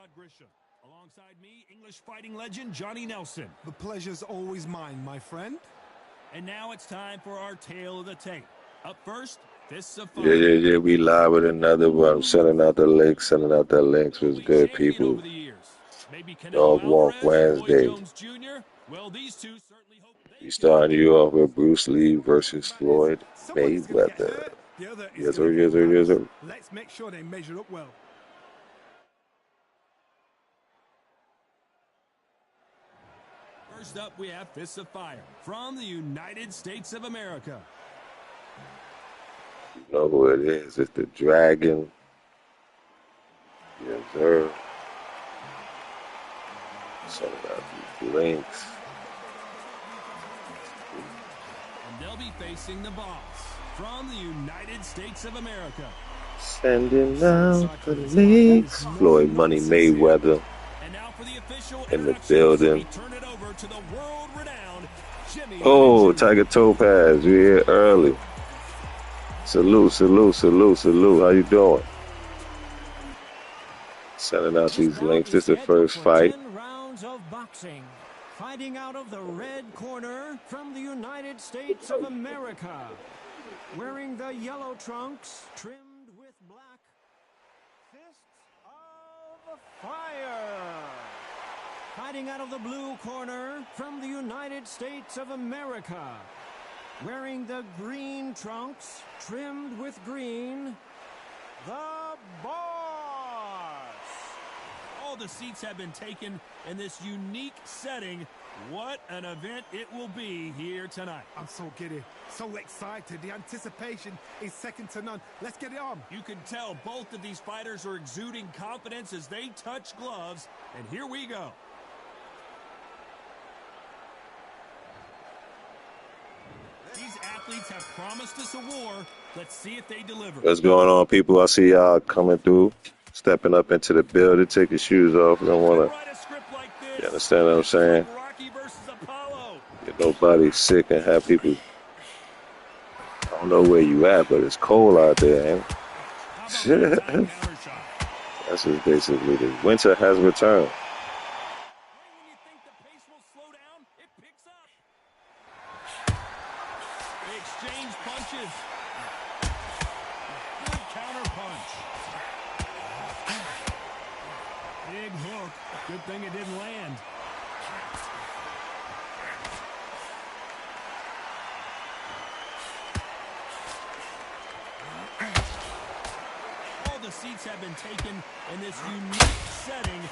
Alongside me, English fighting legend Johnny Nelson. The pleasure's always mine, my friend. And now it's time for our tale of the tape. Up first, Fists of Fire. Yeah. We live with another one. I'm sending out the links. Was good, people. Dog Walk Wednesday. Well, these two certainly hope We starting you off with Bruce Lee versus Floyd Mayweather. Yes, sir. Let's make sure they measure up well. First up, we have Fists of Fire from the United States of America. You know who it is. It's the Dragon. Yes, sir. Sending out these links. And they'll be facing the boss from the United States of America. Sending out the links. Floyd Money Mayweather. In the building. Oh, Tiger Topaz, you're here early. Salute. How you doing? Sending out these links. This is the first fight. 10 rounds of boxing. Fighting out of the red corner from the United States of America. Wearing the yellow trunks trimmed with black. Fists of Fire. Fighting out of the blue corner from the United States of America. Wearing the green trunks, trimmed with green, the Boss. All the seats have been taken in this unique setting. What an event it will be here tonight. I'm so giddy, so excited. The anticipation is second to none. Let's get it on. You can tell both of these fighters are exuding confidence as they touch gloves. And here we go. These athletes have promised us a war. Let's see if they deliver. What's going on, people? I see y'all coming through, stepping up into the building. Take your shoes off. We don't want to. You understand what I'm saying? Get nobody sick and have people. I don't know where you at, but it's cold out there, ain't it? That's just basically the winter has returned. Big hook. Good thing it didn't land. All the seats have been taken in this unique setting.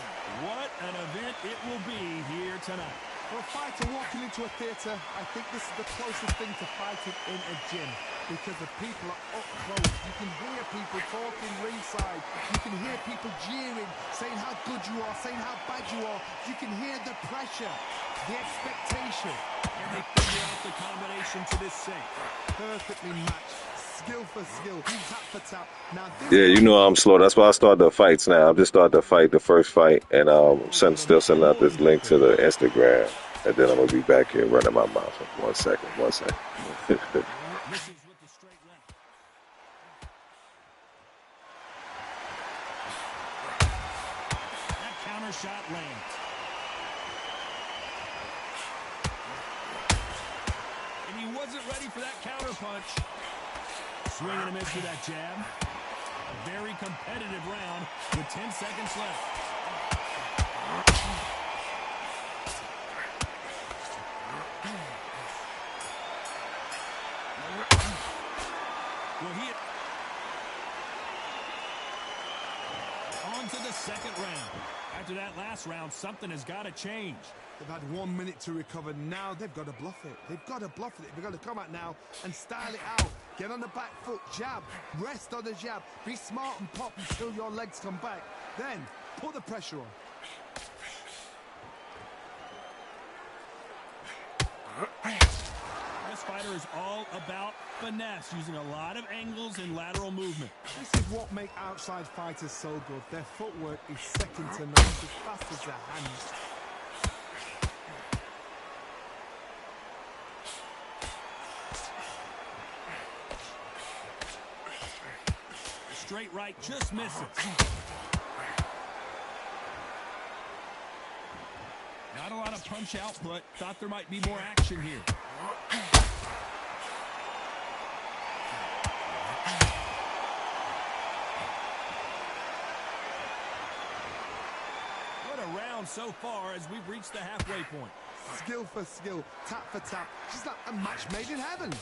What an event it will be here tonight. For a fighter walking into a theatre, I think this is the closest thing to fighting in a gym because the people are up close. You can hear people talking ringside. You can hear people jeering, saying how good you are, saying how bad you are. You can hear the pressure, the expectation. And they figure out the combination to this sink. Perfectly matched. Skill for skill, tap for tap. Now, yeah, you know I'm slow. That's why I start the fights now. I'm just starting to fight the first fight, and still sending out this link to the Instagram, and then I'm gonna be back here running my mouth. One second. That counter shot lands. And he wasn't ready for that counter punch. Swing and a miss with that jab. A very competitive round with 10 seconds left. Well, on to the second round. After that last round, something has got to change. They've had 1 minute to recover. Now they've got to bluff it. They've got to come out now and style it out. Get on the back foot, jab, rest on the jab. Be smart and pop until your legs come back. Then put the pressure on. This fighter is all about finesse, using a lot of angles and lateral movement. This is what makes outside fighters so good. Their footwork is second to none, as fast as their hands. Straight right just misses. punch output. Thought there might be more action here. What a round so far as we've reached the halfway point. Skill for skill, tap for tap. Just like a match made in heaven.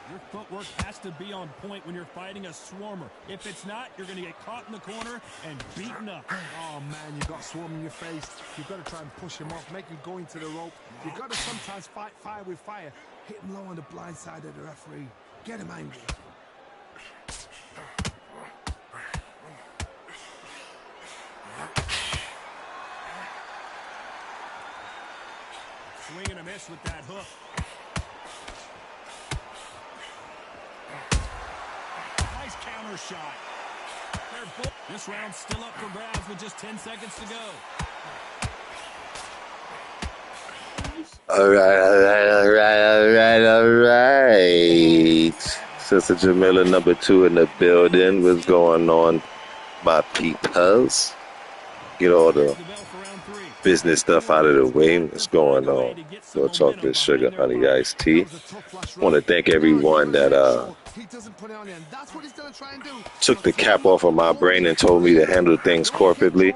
Your footwork has to be on point when you're fighting a swarmer. If it's not, you're going to get caught in the corner and beaten up. Oh, man, you've got swarm in your face. You've got to try and push him off, make him go into the rope. You've got to sometimes fight fire with fire. Hit him low on the blind side of the referee. Get him angry. Swing and a miss with that hook. Nice counter shot. This round's still up for grabs with just 10 seconds to go. All right. Sister Jamila, number 2 in the building. What's going on, my peepers? Get all the business stuff out of the way. What's going on? Go talk this sugar honey iced tea. Want to thank everyone that took the cap off of my brain and told me to handle things corporately.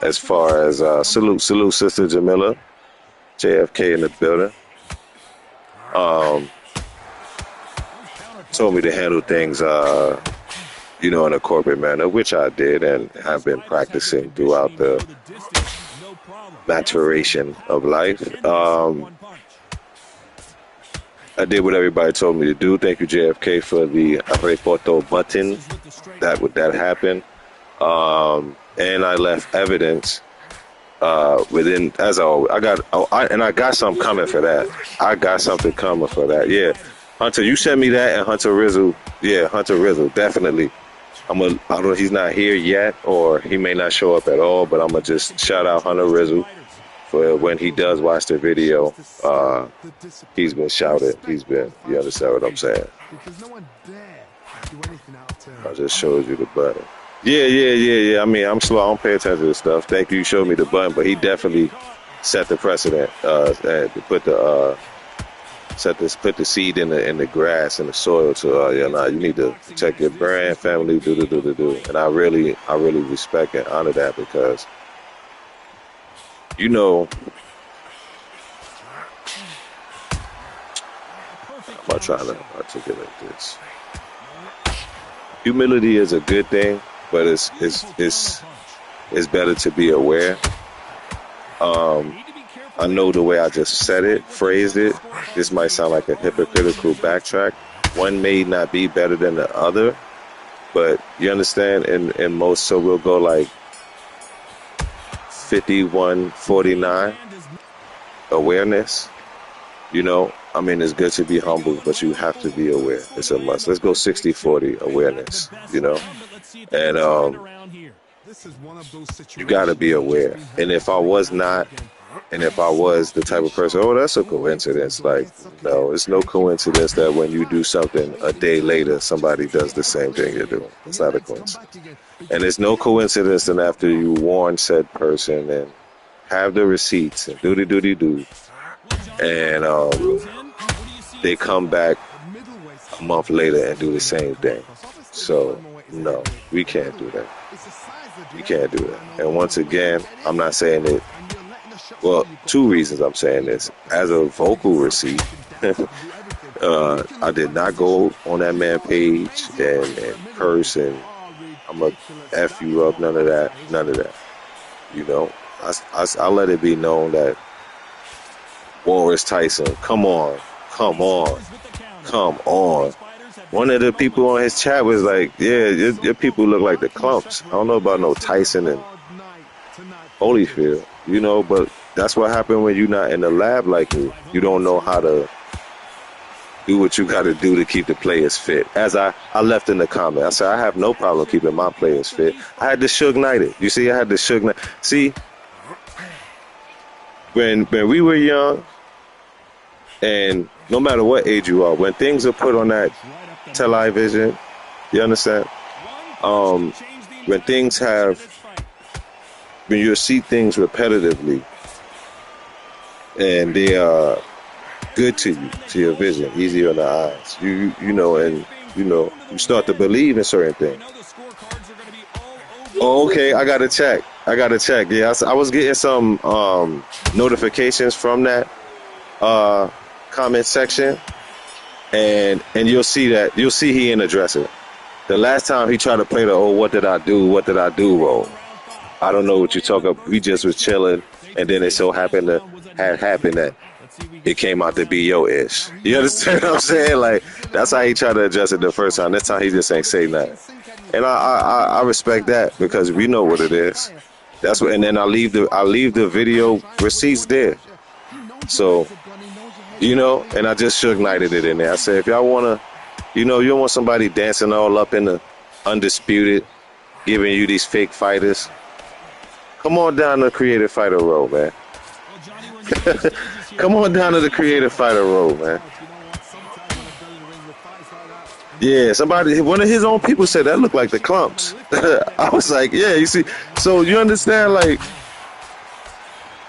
As far as salute Sister Jamila, JFK in the building. Told me to handle things, in a corporate manner, which I did and have been practicing throughout the maturation of life. I did what everybody told me to do. Thank you, JFK, for the reporto button. That happened. And I left evidence within, as always. I got something coming for that. I got something coming for that. Yeah. Hunter, you sent me that, and Hunter Rizzle. Yeah, Hunter Rizzle, definitely. I don't know if he's not here yet, or he may not show up at all, but I'm going to just shout out Hunter Rizzle for when he does watch the video. He's been shouted. You understand what I'm saying? I just showed you the button. Yeah. I mean, I'm slow. I don't pay attention to this stuff. Thank you. You showed me the button, but he definitely set the precedent and put the seed in the grass and the soil to you need to protect your brand, family, do. And I really respect and honor that, because I'm not trying to articulate this. Humility is a good thing, but it's better to be aware. I know the way I just phrased it, this might sound like a hypocritical backtrack. One may not be better than the other, but you understand, in most, so we'll go like 51-49, awareness. I mean, it's good to be humble, but you have to be aware. It's a must. Let's go 60-40, awareness, and you got to be aware. And if I was the type of person, that's a coincidence. Like, no, it's no coincidence that when you do something a day later, somebody does the same thing you're doing. It's not a coincidence. And it's no coincidence that after you warn said person and have the receipts and do, and they come back a month later and do the same thing. So, no, we can't do that. We can't do that. And once again, I'm not saying it. Well, 2 reasons I'm saying this. As a vocal receipt, I did not go on that man page and curse and I'm going to F you up, none of that. I let it be known that Boris Tyson, come on. One of the people on his chat was like, yeah, your people look like the clumps. I don't know about no Tyson and Holyfield, but that's what happened when you're not in the lab like me. You don't know how to do what you got to do to keep the players fit. As I left in the comment, I said, I have no problem keeping my players fit. I had the Suge Knighted. You see, I had the Suge Knight. See, when we were young, and no matter what age you are, when things are put on that television, you understand? when things have, when you see things repetitively and they are good to you, to your vision, easy on the eyes, you know, and you start to believe in certain things. Oh, okay, I gotta check. Yeah, I was getting some notifications from that comment section, and you'll see he didn't address it. The last time he tried to play the what did I do role. I don't know what you're talking about. We just was chilling, and then it so happened that it came out to be your ish. You understand what I'm saying? Like, that's how he tried to address it the first time. This time he just ain't say nothing. And I respect that, because we know what it is. That's what. And then I leave the video receipts there. So, and I just ignited it in there. I said, if y'all wanna, you don't want somebody dancing all up in the Undisputed, giving you these fake fighters. Come on down to the Creative Fighter Road, man. Come on down to the Creative Fighter Road, man. Yeah, one of his own people said that looked like the Clumps. I was like, yeah, you see. So you understand, like,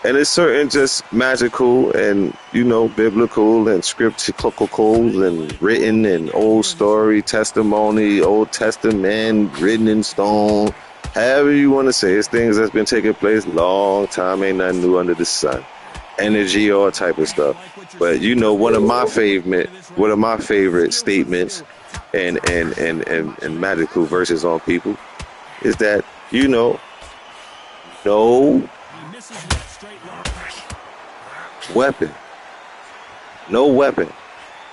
and it's certain just magical and, biblical and scriptural and written and old story, testimony, Old Testament, written in stone. However you want to say, it's things that's been taking place long time, ain't nothing new under the sun. Energy, all type of stuff. But one of my favorite statements and magical verses on people is that no weapon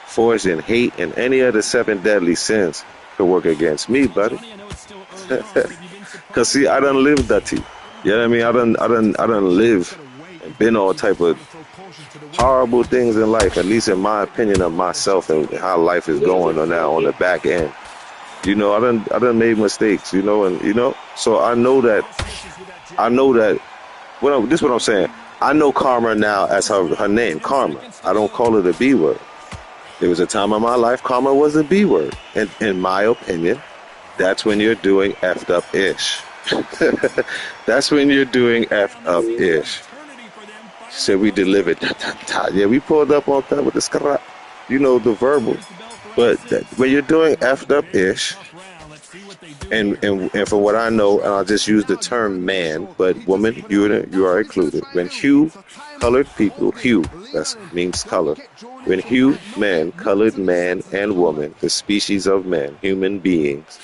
forged in hate and any other 7 deadly sins could work against me, buddy. Cause see, I done lived dirty. You know what I mean? I done lived and been all type of horrible things in life, at least in my opinion of myself and how life is going on now on the back end. I done made mistakes, and so I know that this is what I'm saying. I know Karma now as her name, Karma. I don't call it a B word. There was a time in my life Karma was a B word. And in my opinion, that's when you're doing effed up ish. That's when you're doing effed up ish. Said we delivered. Yeah, we pulled up on that with the scrap, the verbal. But when you're doing effed up ish, and from what I know, and I'll just use the term man, but woman, you are included. When colored people, that means color. When man, colored man and woman, the species of man, human beings,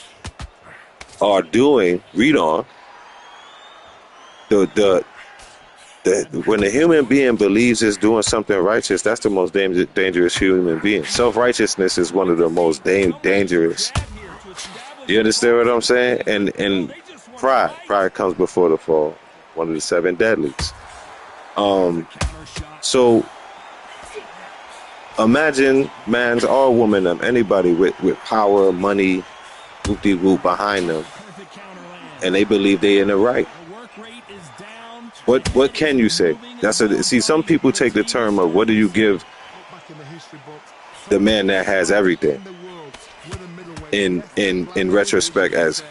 are doing, read on, when a human being believes it's doing something righteous, that's the most dangerous human being. Self-righteousness is one of the most dangerous. You understand what I'm saying? And pride comes before the fall. One of the 7 deadlies. So imagine man's or woman, anybody with power, money, whoop-de-whoop behind them, and they believe they in the right. What can you say? See, some people take the term of what do you give the man that has everything in retrospect as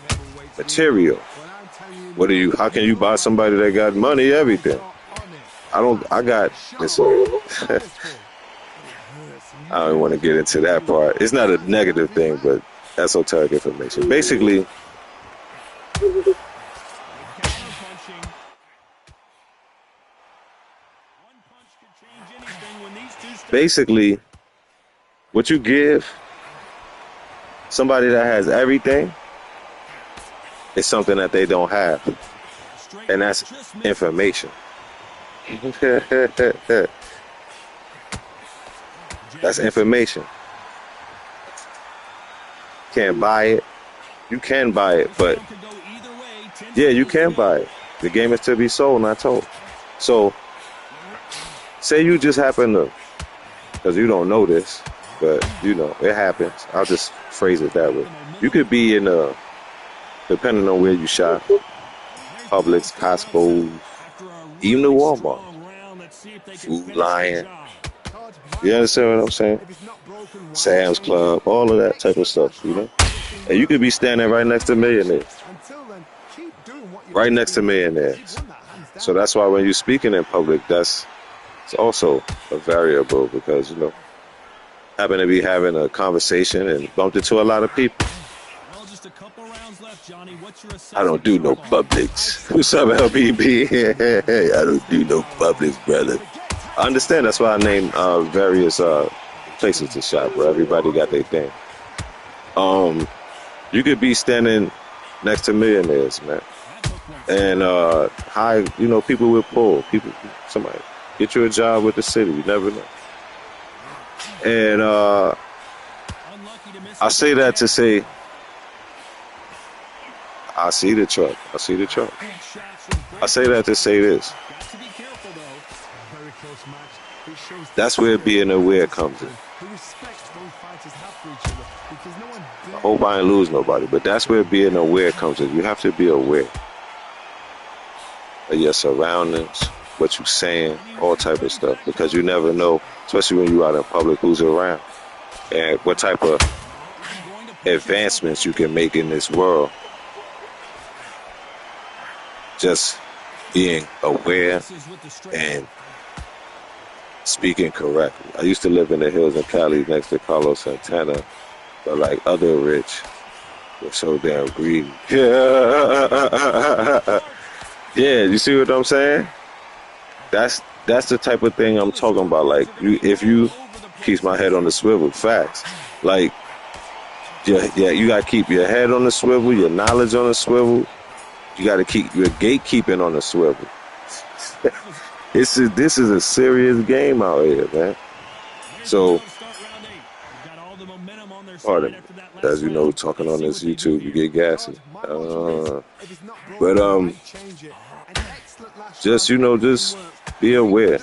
material. How can you buy somebody that got money, everything? Listen, I don't want to get into that part. It's not a negative thing, but esoteric information. Basically, what you give somebody that has everything is something that they don't have. And that's information. That's information. Can't buy it. You can buy it, but yeah, you can buy it. The game is to be sold, not told. So, say you just happen to, because you don't know this, but it happens. I'll just phrase it that way. You could be in depending on where you shop, Publix, Costco, even the Walmart, Food Lion. You understand what I'm saying? Sam's Club, all of that type of stuff, And you could be standing right next to millionaires. right next to millionaires. So that's why when you're speaking in public, it's also a variable because, you know, happen to be having a conversation and bumped into a lot of people. Well, just a couple rounds left, Johnny. What's your I don't do no publics. What's up, LBB? I don't do no publics, brother. I understand. That's why I named various places to shop where everybody got their thing. You could be standing next to millionaires, man, and high, you know, people with pull. Somebody get you a job with the city. You never know. And I say that to say, I see the truck. I see the truck. I say that to say this. That's where being aware comes in. I hope I ain't lose nobody, but that's where being aware comes in. You have to be aware of your surroundings, what you're saying, all type of stuff, because you never know, especially when you're out in public, who's around and what type of advancements you can make in this world. Just being aware and speaking correctly. I used to live in the hills in Cali next to Carlos Santana, but like other rich were so damn greedy. Yeah, you see what I'm saying? That's the type of thing I'm talking about. Like, if you keep my head on the swivel, facts. Like, yeah, you gotta keep your head on the swivel, your knowledge on the swivel. You gotta keep your gatekeeping on the swivel. This is a serious game out here, man. So, pardon me, as you know, talking on this YouTube, you get gassy. But just, you know, just be aware.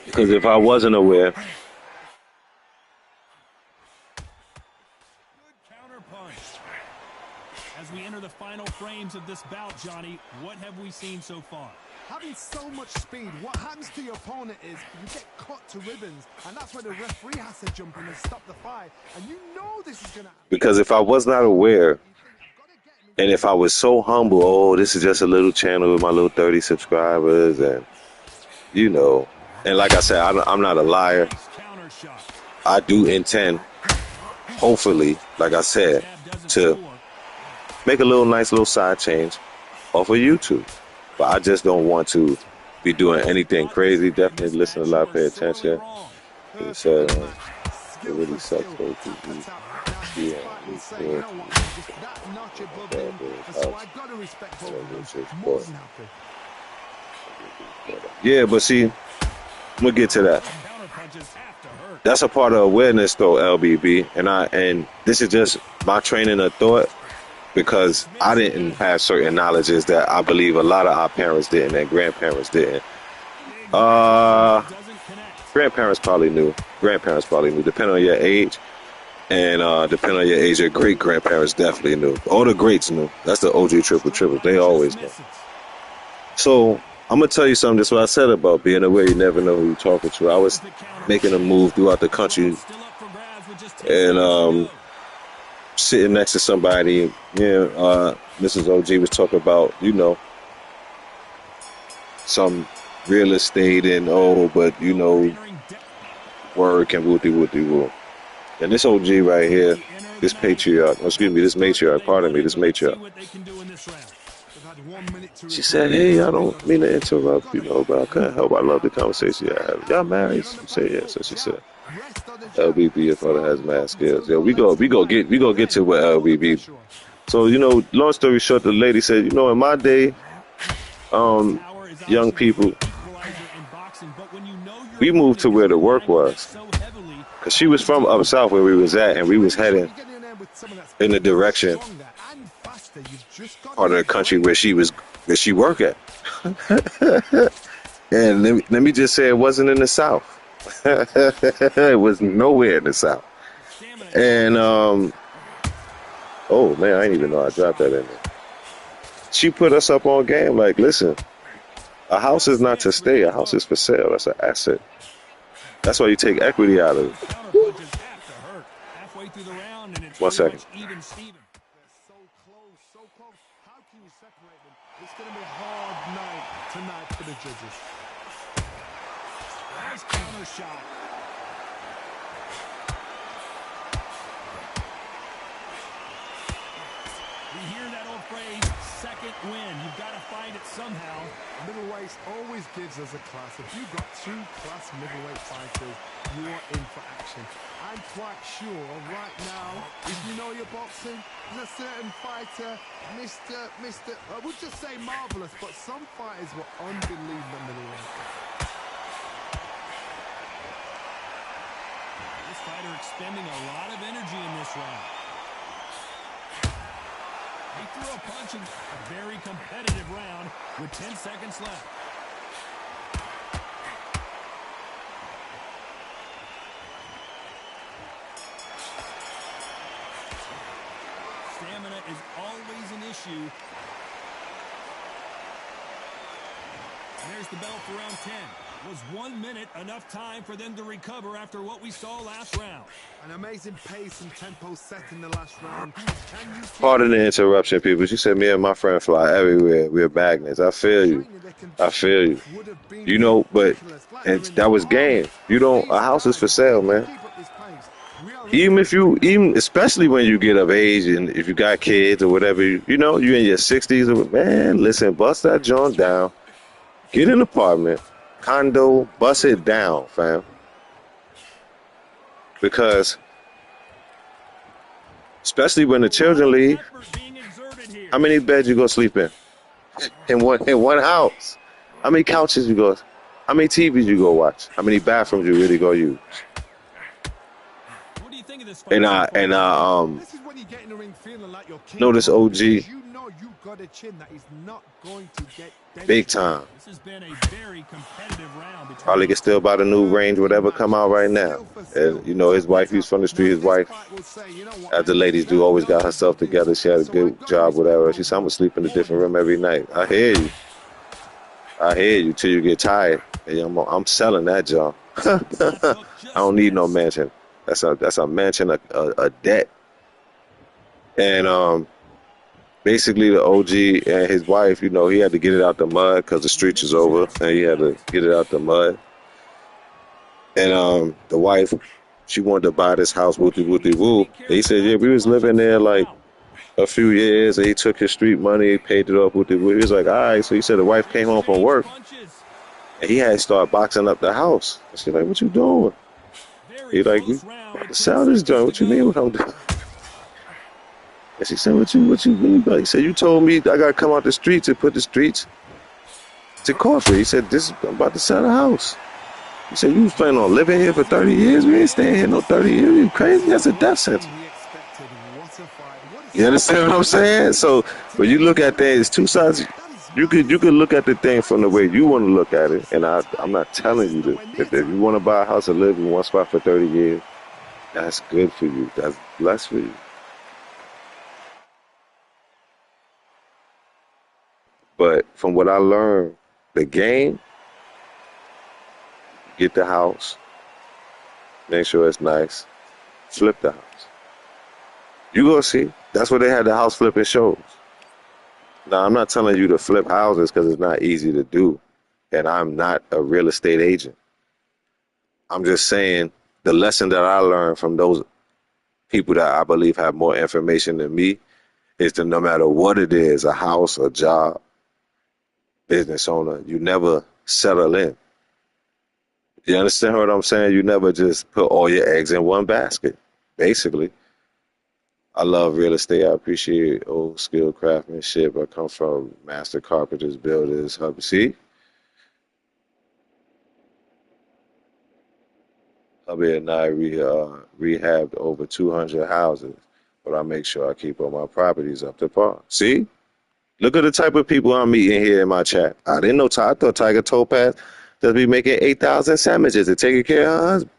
Because if I wasn't aware, as we enter the final frames of this bout, Johnny, what have we seen so far? Having so much speed, what happens to your opponent is you get cut to ribbons, and that's where the referee has to jump in and stop the fight. And you know this is going to happen. Because if I was not aware, and if I was so humble, oh, this is just a little channel with my little 30 subscribers, and, you know, and like I said, I'm not a liar. I do intend, hopefully, like I said, to make a nice little side change off of YouTube. But I just don't want to be doing anything crazy. Definitely listen a lot, pay attention. It really sucks though. Yeah, but see, I'm gonna get to that. That's a part of awareness though, LBB. And this is just my training of thought. Because I didn't have certain knowledges that I believe a lot of our parents didn't and grandparents didn't. Grandparents probably knew. Grandparents probably knew, depending on your age. And depending on your age, your great-grandparents definitely knew. All the greats knew. That's the OG triple. They always knew. So I'm going to tell you something. That's what I said about being aware. You never know who you're talking to. I was making a move throughout the country. And sitting next to somebody, Mrs. OG was talking about, you know, some real estate and but you know, work and woo. And this OG right here, this matriarch, she said, hey, I don't mean to interrupt, you know, but I couldn't help. I love the conversation you have. Y'all married? She said, yeah. So she said, LBB, your father has mad skills. Yeah, we go get to what LBB. So, you know, long story short, the lady said, you know, in my day, young people, we moved to where the work was. Because she was from up south where we was at, and we was heading in the direction part of the country where she worked at. And let me just say, it wasn't in the south. It was nowhere in the south. And oh man, I didn't even know I dropped that in there. She put us up on game like, listen, a house is not to stay, a house is for sale. That's an asset. That's why you take equity out of it. halfway through the round, and it's 1 pretty second. much even Steven. They're so close, so close. How can you separate them? It's going to be a hard night tonight for the judges. Nice counter shot. We hear that old phrase, second win. You've got to find it somehow. Middleweight always gives us a class. If you've got two class middleweight fighters, you are in for action. I'm quite sure right now, if you know your boxing, there's a certain fighter, I would just say marvelous, but some fighters were unbelievable middleweight. This fighter expending a lot of energy in this round. He threw a punch in a very competitive round with 10 seconds left. Stamina is always an issue. And there's the bell for round 10. Was 1 minute enough time for them to recover after what we saw last round? An amazing pace and tempo set in the last round. Pardon the interruption, people. She said me and my friend fly everywhere. We're magnets. I feel you. I feel you. You know, but that was game. You don't. A house is for sale, man. Even especially when you get of age and if you got kids or whatever, you know, you're in your 60s. Or, man, listen, bust that joint down. Get an apartment, condo, bust it down, fam. Because especially when the children leave, how many beds you go sleep in? In one house. How many couches you go? How many TVs you go watch? How many bathrooms you really go use? What do you think of this And this is when you get in the ring feeling like you're king. notice OG. You know you got a chin that is not going to get Big time. This has been a very competitive round. Probably can still buy the new range, whatever come out right now. And you know, his wife, he's from the street. His wife, as the ladies do, always got herself together. She had a good job, whatever. She said, I'm gonna sleep in a different room every night. I hear you. I hear you till you get tired. And I'm selling that job. I don't need no mansion. That's a mansion, a debt. And basically the OG and his wife, you know, he had to get it out the mud because the streets was over, and he had to get it out the mud. And the wife, she wanted to buy this house, woo. He said, yeah, we was living there like a few years, and he took his street money, paid it off, woo. He was like, all right. So he said the wife came home from work, and he had to start boxing up the house. And she's like, what you doing? He like, you sell this joint. What you mean what I'm doing? And she said, what you mean? But he said, you told me I gotta come out the streets and put the streets to coffee. He said, I'm about to sell the house. He said, you was planning on living here for 30 years? We ain't staying here no 30 years. You crazy? That's a death sentence. You understand what I'm saying? So when you look at things, two sides. You could look at the thing from the way you want to look at it. And I'm not telling you that if you want to buy a house and live in one spot for 30 years, that's good for you. That's blessed for you. But from what I learned, the game, get the house, make sure it's nice, flip the house. You go see. That's what they had the house flipping shows. Now, I'm not telling you to flip houses because it's not easy to do. And I'm not a real estate agent. I'm just saying the lesson that I learned from those people that I believe have more information than me is that no matter what it is, a house, a job, business owner, you never settle in. You understand what I'm saying? You never just put all your eggs in one basket, basically. I love real estate. I appreciate old skill craftsmanship. I come from master carpenters, builders, see? Hubby and I rehabbed over 200 houses, but I make sure I keep all my properties up to par. See? Look at the type of people I'm meeting here in my chat. I didn't know. I thought Tiger Topaz does be making 8,000 sandwiches and taking care of her husband.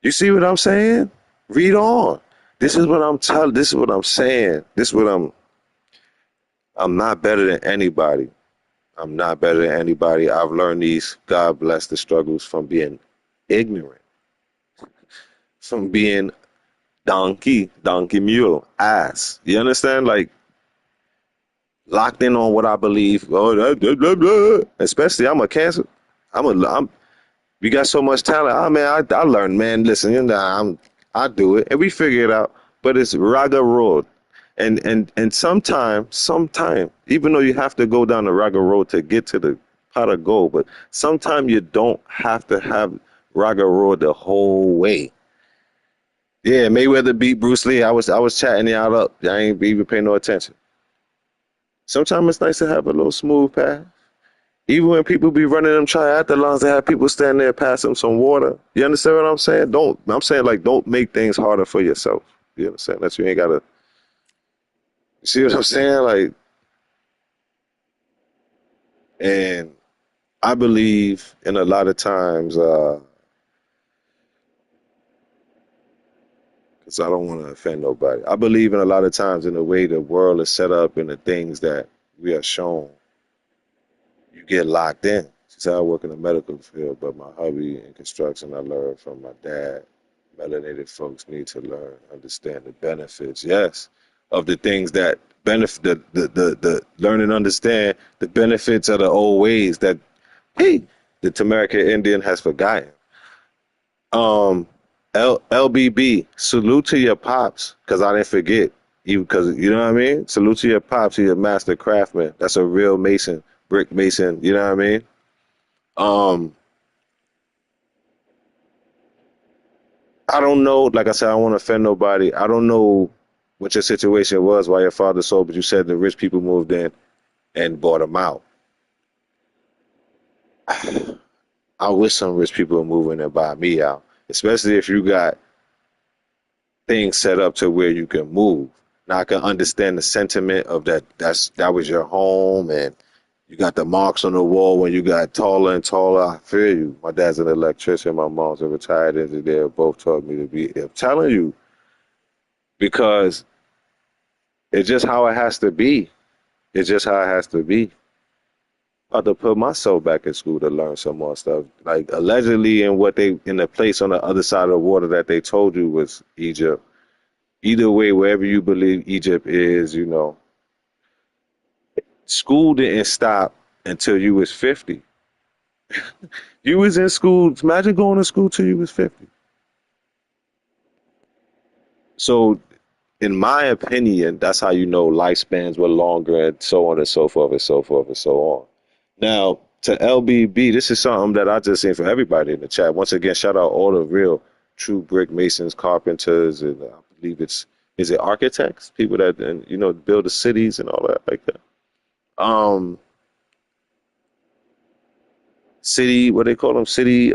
You see what I'm saying? Read on. This is what I'm telling. This is what I'm saying. This is what I'm not better than anybody. I'm not better than anybody. I've learned these, God bless the struggles, from being ignorant, from being donkey, mule, ass. You understand? Like, locked in on what I believe. Oh, blah, blah, blah. Especially, I'm a Cancer. We got so much talent. Oh man, I learned, man. Listen, you know, I do it, and we figure it out. But it's raga road, and sometime, even though you have to go down the raga road to get to the pot of gold, but sometimes you don't have to have raga road the whole way. Yeah, Mayweather beat Bruce Lee. I was chatting y'all up. I ain't even paying no attention. Sometimes it's nice to have a little smooth path. Even when people be running them triathlons, they have people stand there pass them some water. You understand what I'm saying? I'm saying like don't make things harder for yourself. You understand? That you ain't gotta. You see what I'm saying? Like, and I believe in a lot of times, because I don't want to offend nobody. I believe in a lot of times in the way the world is set up and the things that we are shown. You get locked in. She said I work in the medical field, but my hobby in construction I learned from my dad. Melanated folks need to learn, understand the benefits, yes, of the things that benefit the learn and understand the benefits of the old ways that the Tamarica Indian has forgotten. Um LBB, salute to your pops, because I didn't forget. You because you know what I mean? Salute to your pops, you're a master craftsman. That's a real mason, brick mason, you know what I mean? Um, I don't know. Like I said, I don't want to offend nobody. I don't know what your situation was, why your father sold, but you said the rich people moved in and bought them out. I wish some rich people would move in and buy me out, especially if you got things set up to where you can move. Now I can understand the sentiment of that. That was your home, and you got the marks on the wall when you got taller and taller. I feel you. My dad's an electrician. My mom's a retired engineer. Both taught me to be. I'm telling you, because it's just how it has to be. It's just how it has to be. I have to put myself back in school to learn some more stuff. Like allegedly, in the place on the other side of the water that they told you was Egypt. Either way, wherever you believe Egypt is, you know, school didn't stop until you was 50. You was in school. Imagine going to school till you was 50. So, in my opinion, that's how you know lifespans were longer and so on and so forth and so forth and so on. Now, to LBB, this is something that I just seen for everybody in the chat. Once again, shout out all the real true brick masons, carpenters, and I believe is it architects? People that, and you know, build the cities and all that like that. Um, City, what they call them? City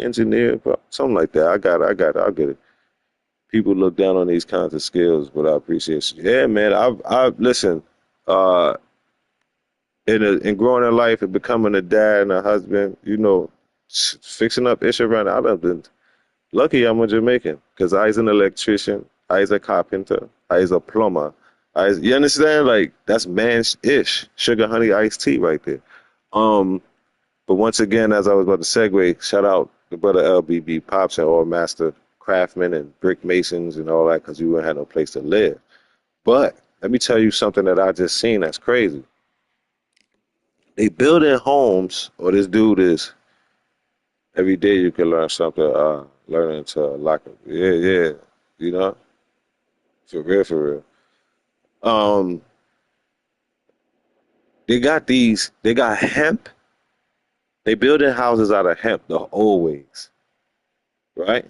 engineer, something like that. I'll get it. People look down on these kinds of skills, but I appreciate you. Yeah, man. I listen. Uh, in growing in life and becoming a dad and a husband, you know, fixing up issues around. I done been lucky. I'm a Jamaican because I is an electrician, I is a carpenter, I is a plumber. You understand? Like that's man-ish. Sugar, honey, iced tea, right there. Um, but once again, as I was about to segue, shout out the brother LBB Pops and all master craftsmen and brick masons and all that because we wouldn't have no place to live. But let me tell you something that I just seen that's crazy. They building homes, or this dude is every day you can learn something, learning to lock it. Yeah, you know, for real, for real. Um, they got hemp. They building houses out of hemp the old ways, right?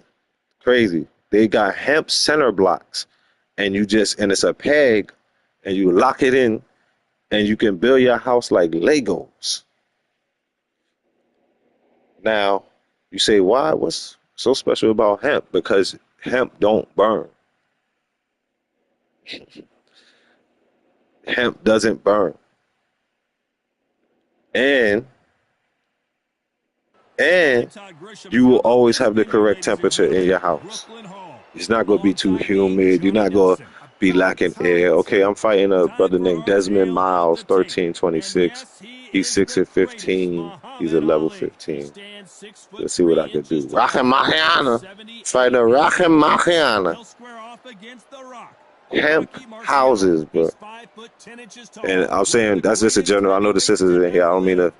Crazy. They got hemp center blocks, and and it's a peg, and you lock it in, and you can build your house like Legos. Now, you say, why? What's so special about hemp? Because hemp don't burn. Hemp doesn't burn. And you will always have the correct temperature in your house. It's not going to be too humid. You're not going to be lacking air. Okay, I'm fighting a brother named Desmond Miles, 1326. He's 6'15". He's a level 15. Let's see what I can do. Rockin' Machiana. Fighting a Rockin' Machiana. hemp houses, bro. And I'm saying that's just a general. I know the sisters in here. I don't mean to.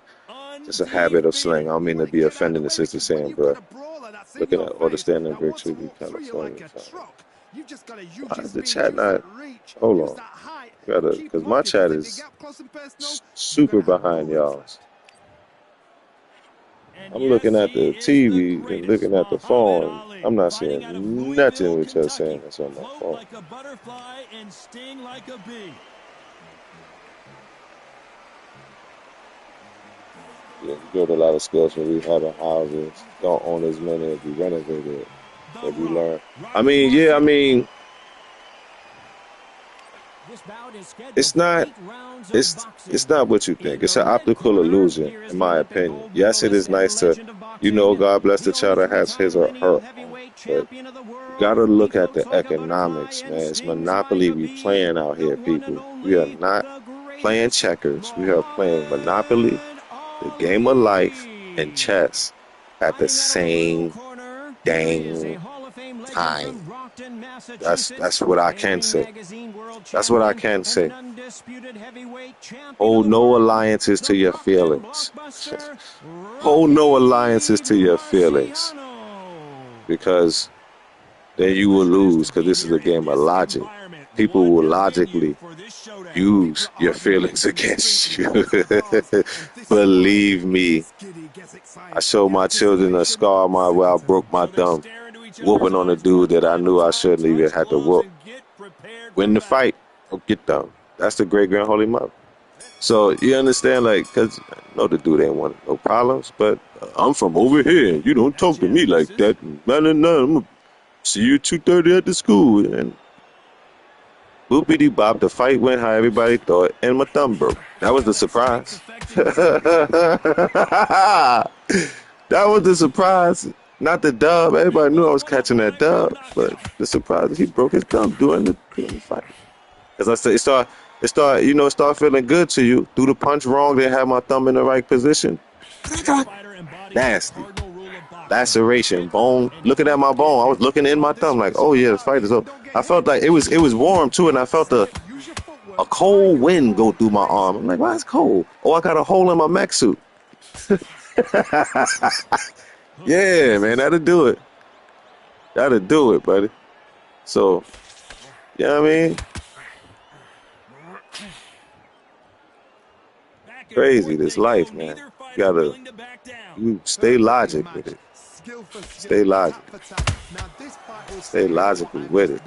It's a habit of slang. I don't mean to be offending the sisters saying, but looking at all the standing bricks should be kind of funny. Why is the chat not? Hold on. Because my chat is super behind y'all's. I'm looking at the TV and looking at the phone. I'm not seeing nothing what you're saying that's on my phone. Like a butterfly and sting like a bee. Yeah, we build a lot of skills when we have houses. Don't own as many as we renovated. That we learn. I mean, yeah, I mean, it's not what you think. It's an optical illusion, in my opinion. Yes, it is nice to, God bless the child that has his or her home, but you gotta look at the economics, man. It's Monopoly we playing out here, people. We are not playing checkers. We are playing Monopoly, the game of life, and chess at the same dang time. That's what I can say. That's what I can say. Hold no alliances to your feelings. Hold no alliances to your feelings. Because then you will lose, because this is a game of logic. People will logically use your feelings against you. Believe me. I showed my children a scar where I broke my thumb, whooping on a dude that I knew I shouldn't even have to whoop. Win the fight or get down. That's the great grand holy mother. So you understand, like, because I know the dude ain't want no problems, but I'm from over here. You don't talk to me like that. No. I'm gonna see you 2:30 at the school. And boopity bop, the fight went how everybody thought, and my thumb broke. That was the surprise. That was the surprise. Not the dub. Everybody knew I was catching that dub, but the surprise is he broke his thumb during the fight. As I said, it start feeling good to you. Do the punch wrong, they have my thumb in the right position. Nasty. Laceration, bone. Looking at my bone, I was looking in my thumb like, oh yeah, the fight is over. I felt like it was warm too, and I felt a cold wind go through my arm. I'm like, why is it cold? Oh, I got a hole in my mech suit. Yeah, man, that'll do it. That'll do it, buddy. So, you know what I mean? Crazy, this life, man. You stay logic with it. Stay logic. Stay logical with it.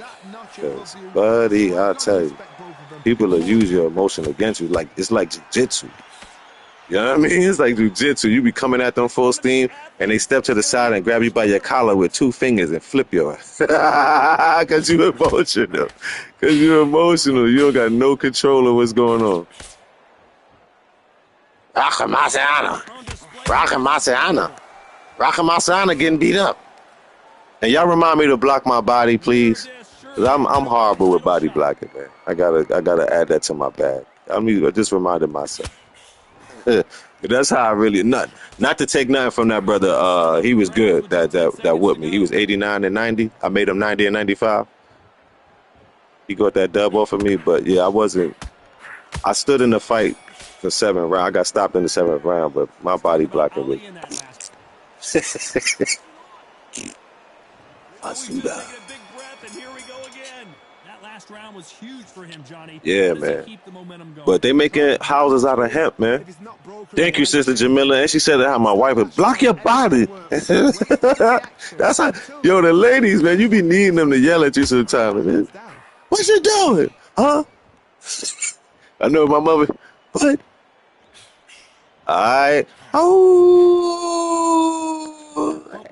Because, buddy, I'll tell you, people will use your emotion against you. It's like jiu-jitsu. You know what I mean? It's like jiu-jitsu. You be coming at them full steam, and they step to the side and grab you by your collar with 2 fingers and flip your ass. Because you're emotional. Because you're emotional. You don't got no control of what's going on. Rakamasiana getting beat up. And y'all remind me to block my body, please. Cause I'm horrible with body blocking, man. I gotta add that to my bag. I just reminded myself. That's how I really not to take nothing from that brother. He was good. That whooped me. He was 89 and 90. I made him 90 and 95. He got that dub off of me, but yeah, I stood in the fight for 7 rounds. I got stopped in the 7th round, but my body blocking was. Yeah, man. But they making houses out of hemp, man. Thank you, Sister Jamila. And she said that how my wife would block your body. That's how, the ladies, man, you be needing them to yell at you sometimes, man. What you doing? Huh? I know my mother. What? Alright. Oh,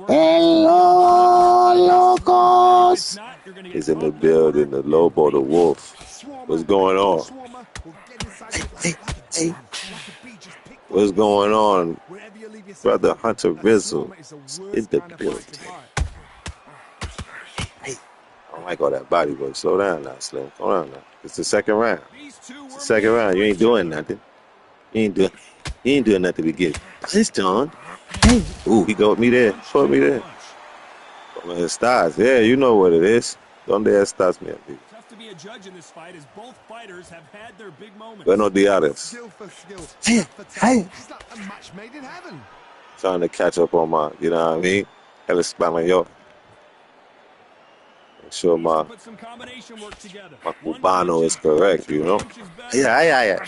hello, locos. He's in the building, the Lobo, the wolf. What's going on? Hey. What's going on? Brother Hunter Rizzle in the building. Hey. I don't like all that body work. Slow down now, Slim. Slow down now. It's the 2nd round. It's the 2nd round. You ain't doing nothing. You ain't doing nothing to get punched on. Ooh, he got me there. Fought me there. His thighs. Yeah, you know what it is. ¿Dónde estás, mi amigo? Tough to be a judge in this fight as both fighters have had their big moments. Buenos días. Skill for skill. Talent for talent. It's like a match made in heaven. Trying to catch up on my, you know what I mean? El español. Make sure my cubano is correct, you know? Yeah.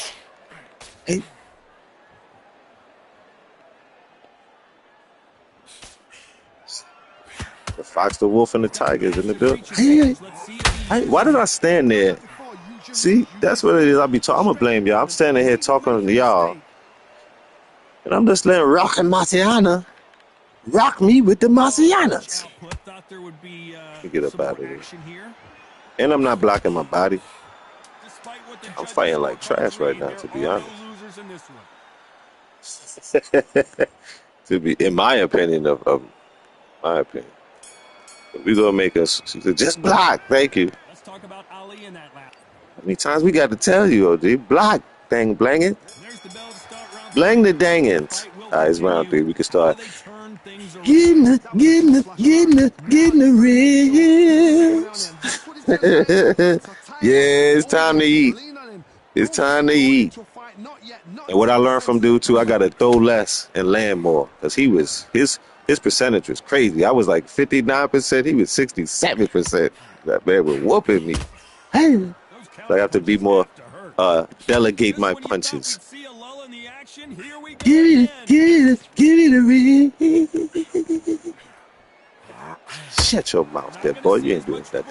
Hey. The Fox, the Wolf, and the Tigers in the building. Hey, why did I stand there? See, that's what it is. I'm gonna blame y'all. I'm standing here talking to y'all, and I'm just letting Rock and Marciana rock me with the Marcianas. Get up out of here. And I'm not blocking my body. I'm fighting like trash right now, to be honest. To be, in my opinion, of my opinion. We're going to make us just block. Thank you. Let's talk about Ali in that lap. How many times we got to tell you, OG? Block. Dang, blang it. Blang the dangins. All right, it's round 3. We can start. Getting the ribs. Yeah, it's time to eat. It's time to eat. And what I learned from dude, too, I got to throw less and land more. Because his percentage was crazy. I was like 59%. He was 67%. That man was whooping me. Hey. So I have to be more, delegate my punches. Give it a ring. Shut your mouth there, boy. You ain't doing that.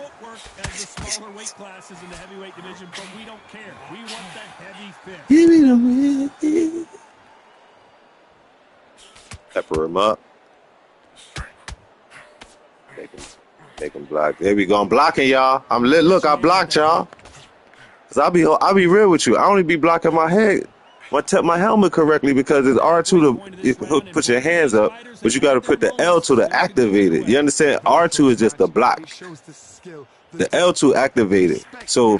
Give it a ring. Pepper him up. Make him block. There we go. I'm blocking y'all. Look, I blocked y'all. Cause I'll be real with you. I only be blocking my head. My helmet correctly because it's R2 to put your hands up, but you got to put the L2 to activate it. You understand? R2 is just the block. The L2 activated. So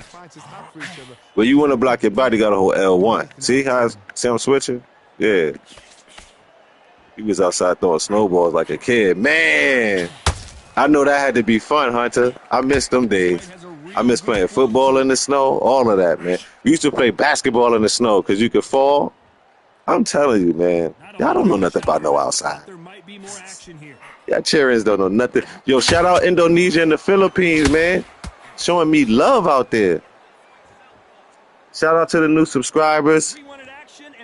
when you want to block your body, you got to hold L1. See I'm switching? Yeah. He was outside throwing snowballs like a kid. Man, I know that had to be fun, Hunter. I miss them days. I miss playing football in the snow, all of that, man. We used to play basketball in the snow because you could fall. I'm telling you, man, y'all don't know nothing about no outside. Y'all cheerings don't know nothing. Yo, shout out Indonesia and the Philippines, man. Showing me love out there. Shout out to the new subscribers.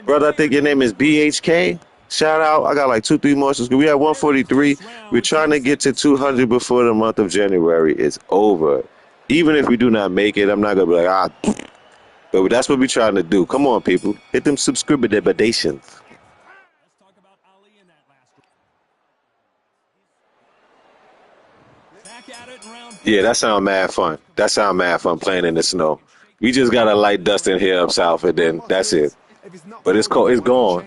Brother, I think your name is BHK. Shout out. I got like 2-3 more subscribers. We have 143. We're trying to get to 200 before the month of January is over. Even if we do not make it, I'm not going to be like, but that's what we're trying to do. Come on, people. Hit them subscriptions. Yeah, that sound mad fun. That sound mad fun playing in the snow. We just got a light dust in here up south, and then that's it. But it's cold. It's gone.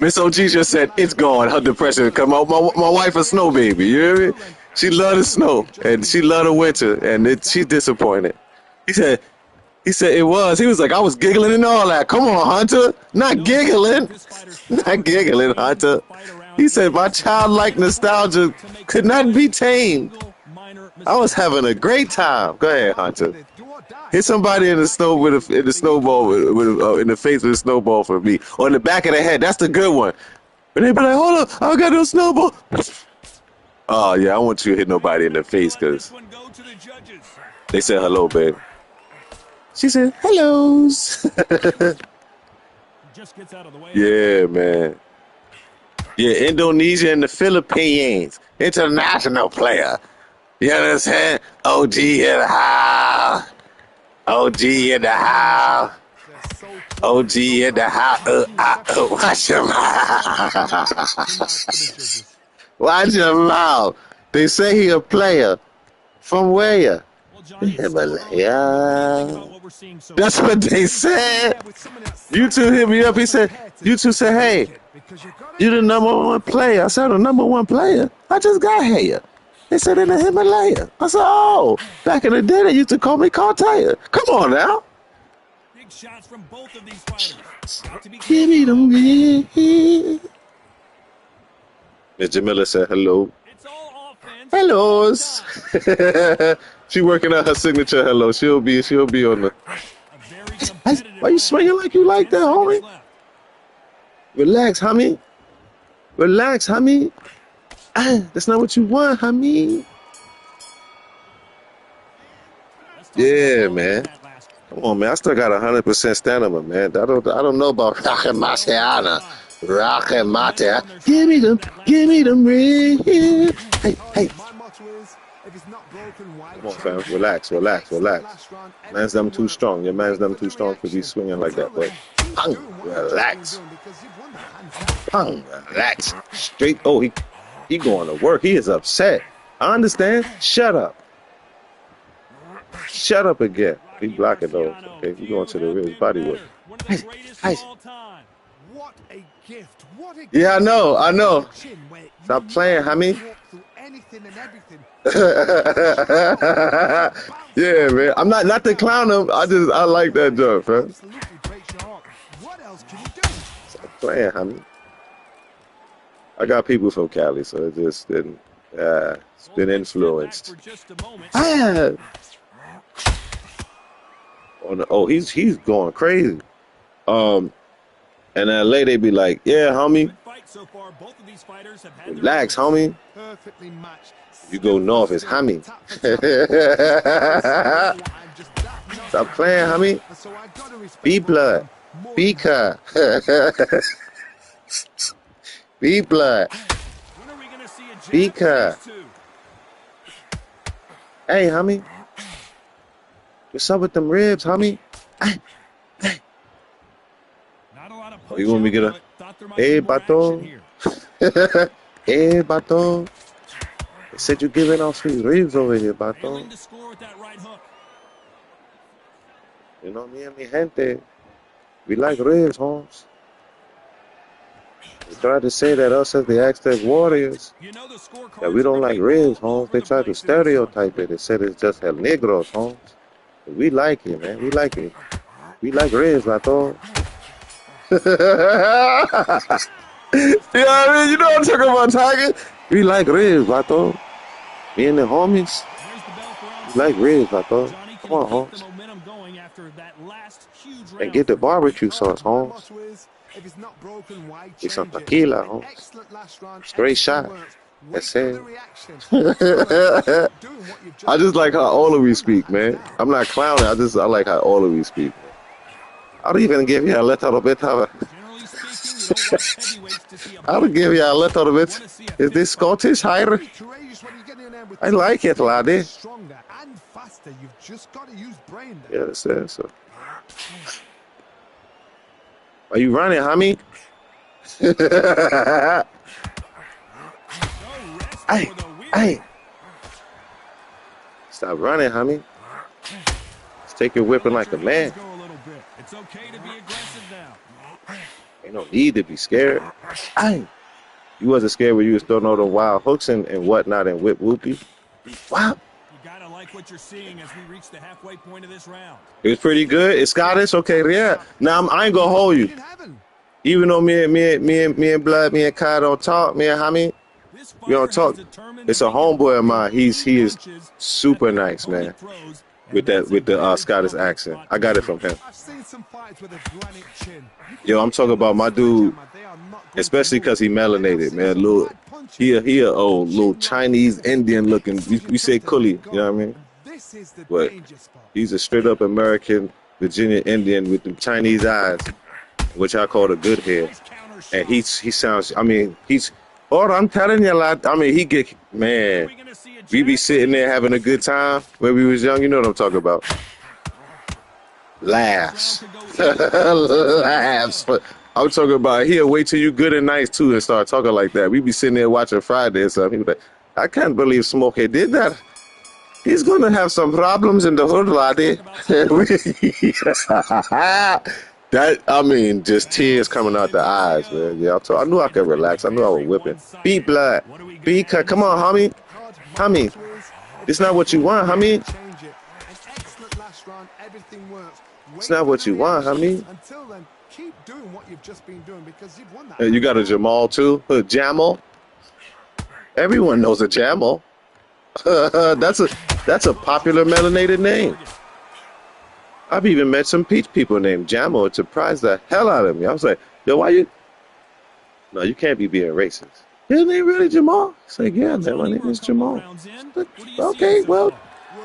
Miss OG just said it's gone. Her depression come out. My wife a snow baby. You hear me? She love the snow and she love the winter, and she's disappointed. He said it was. He was like, I was giggling and all that. Come on, Hunter. Not giggling, Hunter. He said my childlike nostalgia could not be tamed. I was having a great time. Go ahead, Hunter. Hit somebody in the snow in the snowball in the face with a snowball for me, or in the back of the head. That's the good one. And they be like, hold up, I got no snowball. Oh yeah, I want you to hit nobody in the face because they said hello, babe. She said hellos. Yeah, man. Yeah, Indonesia and the Philippines, international player. You understand? OG in the house. OG in the house. OG in the house. Watch your mouth. Watch your mouth. They say he a player. From where? Himalaya. That's what they said. YouTube hit me up. He said, YouTube said, hey, you the #1 player. I said, the #1 player? I just got here. They said in the Himalaya. I said, oh, back in the day they used to call me Cartier. Come on now. Big shots from both of these fighters. Give me the ring. Miss Jamila said hello. It's all offense. Hellos. She working out her signature hello. She'll be on the. Hey, why you swinging like you like that, homie? Relax, homie. Relax, homie. That's not what you want, homie. Yeah, man. Come on, man. I still got 100% stamina, man. I don't know about Rocket Matiana. Rocket Matiana. Give me them rings. Hey. Come on, fam. Relax. Man's them too strong. Your man's them too strong to be swinging like that, boy. Pang, relax. Pang, relax. Straight. Oh, he going to work. He is upset. I understand. Shut up. Shut up again. He blocking those. Okay, he going to the ribs. Body work. Hey. What a gift. What a gift. Yeah, I know. Stop playing, homie. Yeah, man. I'm not to clown him. I like that joke, man. What else can you do? Stop playing, homie. I got people from Cali, so it just didn't. It's been influenced. Oh, he's going crazy. In LA, they be like, yeah, homie. Relax, homie. You go north, it's homie. Stop playing, homie. Be blood. Be car. Be blood. Be car. Hey, homie. What's up with them ribs, homie? Oh, you want me to get a... Hey, bato. Hey, bato. They said you're giving off sweet ribs over here, bato. You know, me and mi gente, we like ribs, Holmes. They tried to say that us as the Aztec Warriors, that we don't like ribs, Holmes. They tried to stereotype it. They said it's just El Negros, Holmes. But we like it, man. We like it. We like ribs, bato. Yeah, I mean, you know what I'm talking about, Tiger? We like ribs, bato. Me and the homies, we like ribs, bato. Come on, Holmes. And get the barbecue sauce, Holmes. Get some tequila, Holmes. Straight shot. That's it. I just like how all of we speak, man. I'm not clowning. I like how all of we speak. I don't even give you a little bit of it. I don't give you a little bit. Is this Scottish higher? I like it, laddie. Yeah, it says so. Are you running, homie? Hey. Stop running, homie. Just take your whipping like a man. It's okay to be aggressive now. Ain't no need to be scared. You wasn't scared when you was throwing all the wild hooks and whatnot and whip whoopie. Wow. You gotta like what you're seeing as we reach the halfway point of this round. It was pretty good. It's Scottish, okay, yeah. Now I ain't gonna hold you. Even though me and Blood, me and Kai don't talk, me and Hammy, we don't talk. It's a homeboy of mine. He is super nice, man. With the Scottish accent. I got it from him. Yo, I'm talking about my dude, especially because he melanated, man. He a old little Chinese Indian looking. We say Kuli, you know what I mean? But he's a straight up American Virginia Indian with the Chinese eyes, which I call the good hair. And he sounds. I mean, he's. Oh, I'm telling you, lad. I mean, he get man. We be sitting there having a good time when we was young. You know what I'm talking about. Laughs. Laughs. But I'm talking about he'll wait till you good and nice too and start talking like that. We be sitting there watching Friday or something. He be like, I can't believe Smokey did that. He's gonna have some problems in the hood, laddie. That, I mean, just tears coming out the eyes, man. Yeah, I knew I could relax. I knew I was whipping. Be blood. Be cut. Come on, homie. Homie. It's not what you want, homie. It's not what you want, homie. Until then, keep doing what you've just been doing because you've won that. You got a Jamal too? A Jamal? Everyone knows a Jamal. That's a popular melanated name. I've even met some peach people named Jamo. It surprised the hell out of me. I was like, yo, why you? No, you can't be being racist. His name really Jamal? It's like, yeah, man, my name is Jamal. Okay, well,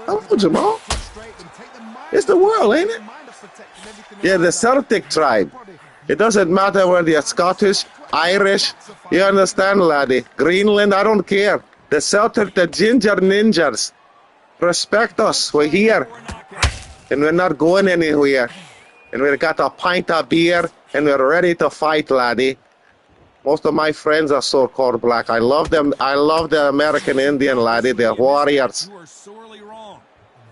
hello, Jamal. It's the world, ain't it? Yeah, the Celtic tribe. It doesn't matter whether you're Scottish, Irish, you understand, laddie. Greenland, I don't care. The Celtic, the ginger ninjas. Respect us. We're here. And we're not going anywhere. And we've got a pint of beer, and we're ready to fight, laddie. Most of my friends are so-called black. I love them. I love the American Indian, laddie. They're warriors. You are sorely wrong.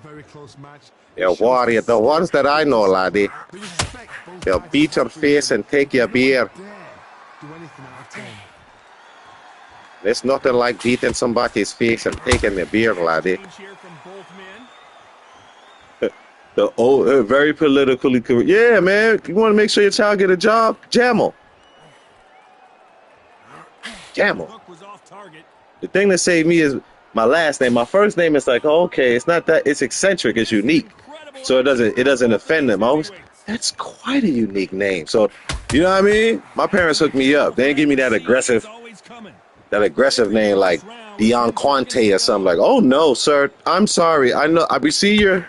Very close match. They're warriors. The ones that I know, laddie. They'll beat your face and take your beer. There's nothing like beating somebody's face and taking their beer, laddie. Very politically correct. Yeah, man. You want to make sure your child get a job? Jamel. Jamel. The thing that saved me is my last name. My first name is like, oh, okay, it's not that. It's eccentric. It's unique. So it doesn't offend them. That's quite a unique name. So, you know what I mean? My parents hooked me up. They didn't give me that aggressive name like Dion Quante or something. Like, oh no, sir, I'm sorry. I know. We see you're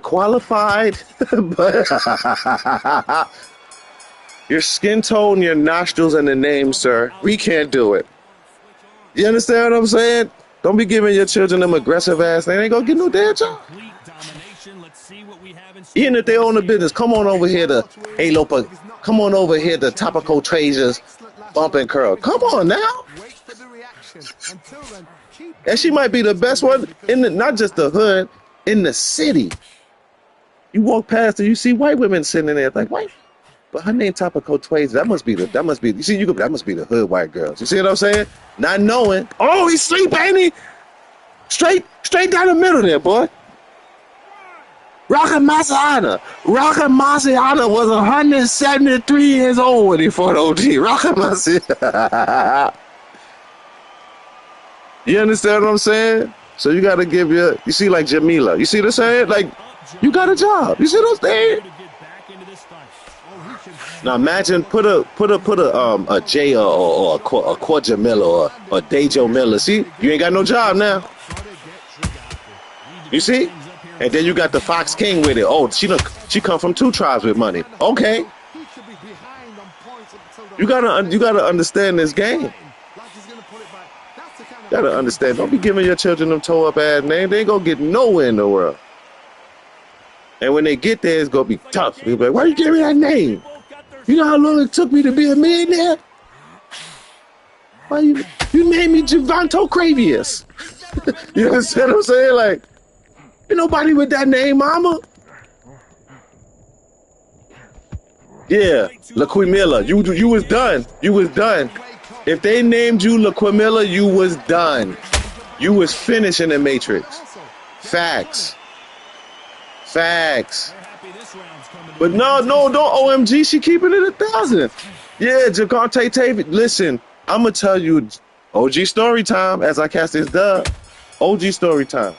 qualified, but your skin tone, your nostrils, and the name, sir, we can't do it. You understand what I'm saying? Don't be giving your children them aggressive ass. They ain't gonna get no damn job. Even if they own a business, come on over here to Lopa. Come on over here to Topical Treasures, Bump and Curl. Come on now. And she might be the best one in not just the hood, in the city. You walk past and you see white women sitting in there like white, but her name Topical Treasures. That must be. You see, that must be the hood white girls. You see what I'm saying? Not knowing. Oh, he's asleep, ain't he? Straight down the middle there, boy. Rocket Marciano was 173 years old when he fought OG. Rocket Marciano. You understand what I'm saying? So you got to give you see, like Jamila. You see what I'm saying? Like, you got a job. You see what I'm saying? Now imagine put a J or a Quad Miller or Dejo Miller. See, you ain't got no job now. You see? And then you got the Fox King with it. Oh, she come from 2 tribes with money. Okay. You gotta understand this game. You gotta understand. Don't be giving your children them toe up ass names. They ain't gonna get nowhere in the world. And when they get there, it's gonna be tough. They'll be like, why you give me that name? You know how long it took me to be a millionaire? Why you named me Javanto Cravius? You understand what I'm saying? Like, ain't nobody with that name, mama. Yeah, LaQuimilla, you was done. You was done. If they named you LaQuimilla, you was done. You was finished in the Matrix. Facts. But no, don't OMG. She keeping it 1,000. Yeah, Jacarte Tavid. Listen, I'm gonna tell you, OG story time. As I cast this dub, OG story time.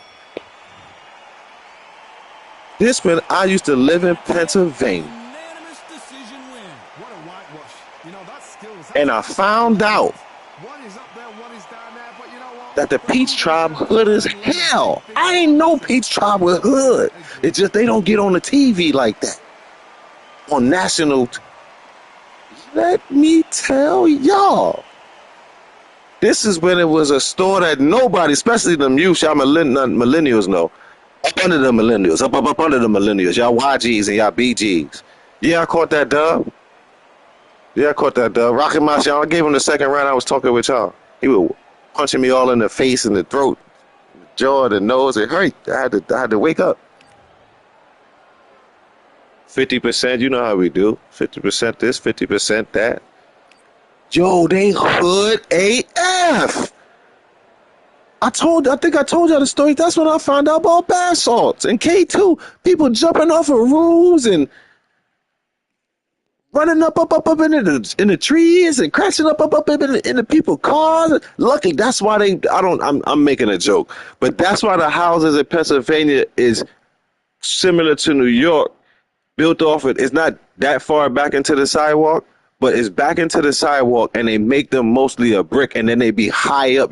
This when I used to live in Pennsylvania. And I found out that the Peach Tribe hood is hell. I ain't no Peach Tribe with hood. It's just they don't get on the TV like that. On national. Let me tell y'all. This is when it was a store that nobody, especially them youth, y'all millennials know. Up under the millennials, up under the millennials, y'all YGs and y'all BGs. Yeah, I caught that dub. Rocket Marciano, I gave him the second round. I was talking with y'all. He was punching me all in the face and the throat, the jaw, the nose. It hurt. I had to wake up. 50%, you know how we do. 50% this, 50% that. Yo, they hood AF. I think I told y'all the story. That's when I found out about bath salts and K2. People jumping off of roofs and running up in the trees and crashing up in the people's cars. Luckily, that's why I'm making a joke, but that's why the houses in Pennsylvania is similar to New York, built off it. It's not that far back into the sidewalk, but it's back into the sidewalk, and they make them mostly a brick, and then they be high up.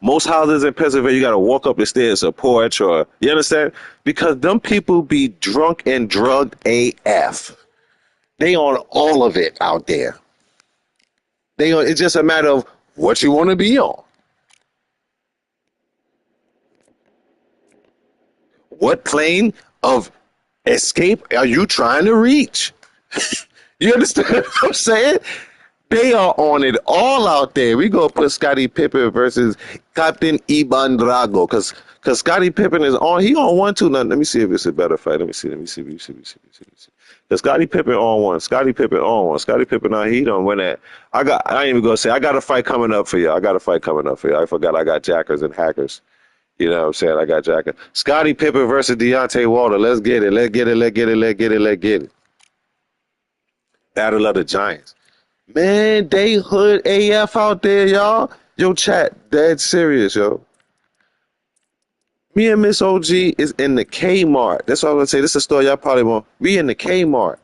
Most houses in Pennsylvania, you gotta walk up the stairs, a porch, or you understand? Because them people be drunk and drugged AF. They on all of it out there. It's just a matter of what you want to be on. What plane of escape are you trying to reach? You understand what I'm saying? They are on it all out there. We gonna put Scottie Pippen versus Captain Iban Drago, cause Scottie Pippen is on. He on 1-2. Now, let me see if it's a better fight. Let me see. Cause Scottie Pippen on one. Scottie Pippen on one. Scottie Pippen on. He don't win that. I ain't even gonna say. I got a fight coming up for you. I forgot I got jackers and hackers. You know what I'm saying? I got jackers. Scottie Pippen versus Deontay Wilder. Let's get it. Let's get it. Battle of the Giants. Man, they hood AF out there, y'all. Yo, chat, dead serious, yo. Me and Miss OG is in the Kmart. That's what I'm gonna say. This is a story y'all probably won't. We in the Kmart.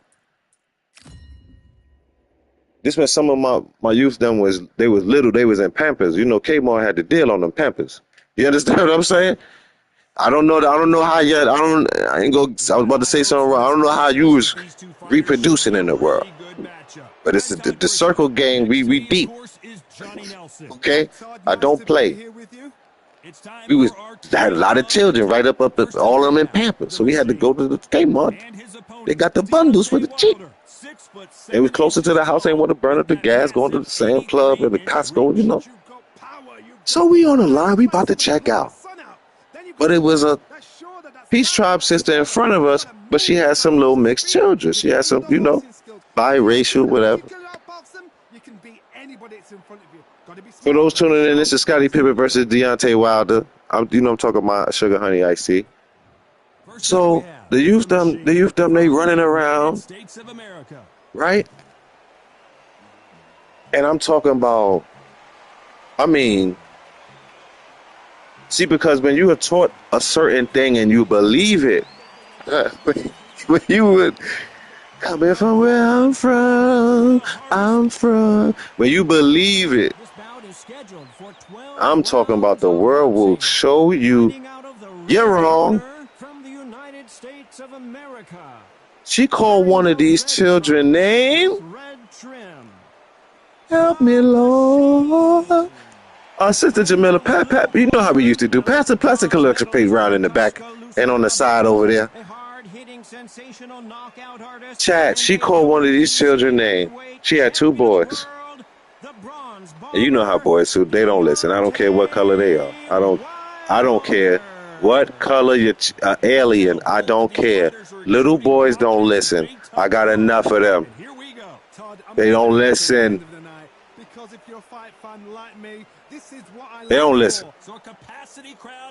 This when some of my youth they was little, they was in Pampers. You know, Kmart had the deal on them Pampers. You understand what I'm saying? I don't know how yet. I was about to say something wrong. I don't know how you was reproducing in the world. But it's the circle gang. We deep. Okay? I don't play. We had a lot of children right up all of them in Pampers. So we had to go to the Kmart. They got the bundles for the cheap. It was closer to the house. Ain't want to burn up the gas, going to the Sam Club and the Costco, you know. So we on the line. We about to check out. But it was a Peace Tribe sister in front of us, but she had some little mixed children. She had some, you know, biracial, whatever. For those tuning in, this is Scottie Pippen versus Deontay Wilder. I'm talking about Sugar Honey Iced Tea. So the youth they running around, right? And I'm talking about, see, because when you are taught a certain thing and you believe it, when you would coming from where I'm from, when you believe it, I'm talking about the world will show you you're wrong. She called one of these children named Help Me Lord. Sister Jamila, Pat, you know how we used to do. Pass the plastic collection plate round in the back and on the side over there. Chad, she called one of these children named. She had 2 boys. And you know how boys do. They don't listen. I don't care what color they are. I don't care what color you're alien. I don't care. Little boys don't listen. I got enough of them. They don't listen. They don't listen.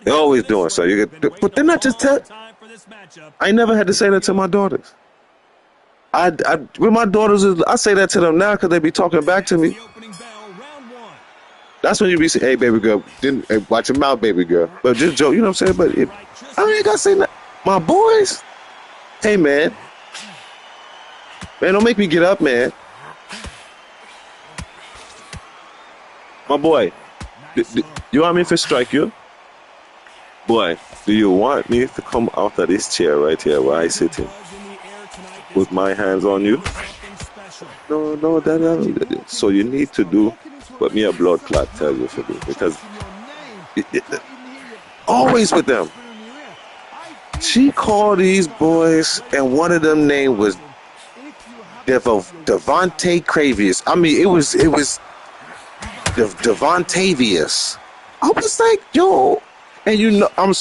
They're always doing so. But they're not just I never had to say that to my daughters. With my daughters, I say that to them now because they be talking back to me. That's when you be saying, "Hey, baby girl, hey, watch your mouth, baby girl." But just joke, you know what I'm saying? But I ain't gotta say that. My boys, hey man, don't make me get up, man. My boy, you want me to strike you? Boy, do you want me to come out of this chair right here where I sitting with my hands on you? No, that. So you need to do what me a blood clot tell you to do, because always with them. She called these boys, and one of them name was Devontae Cravius. It was Devontavius. I was like, yo, and you know, I'm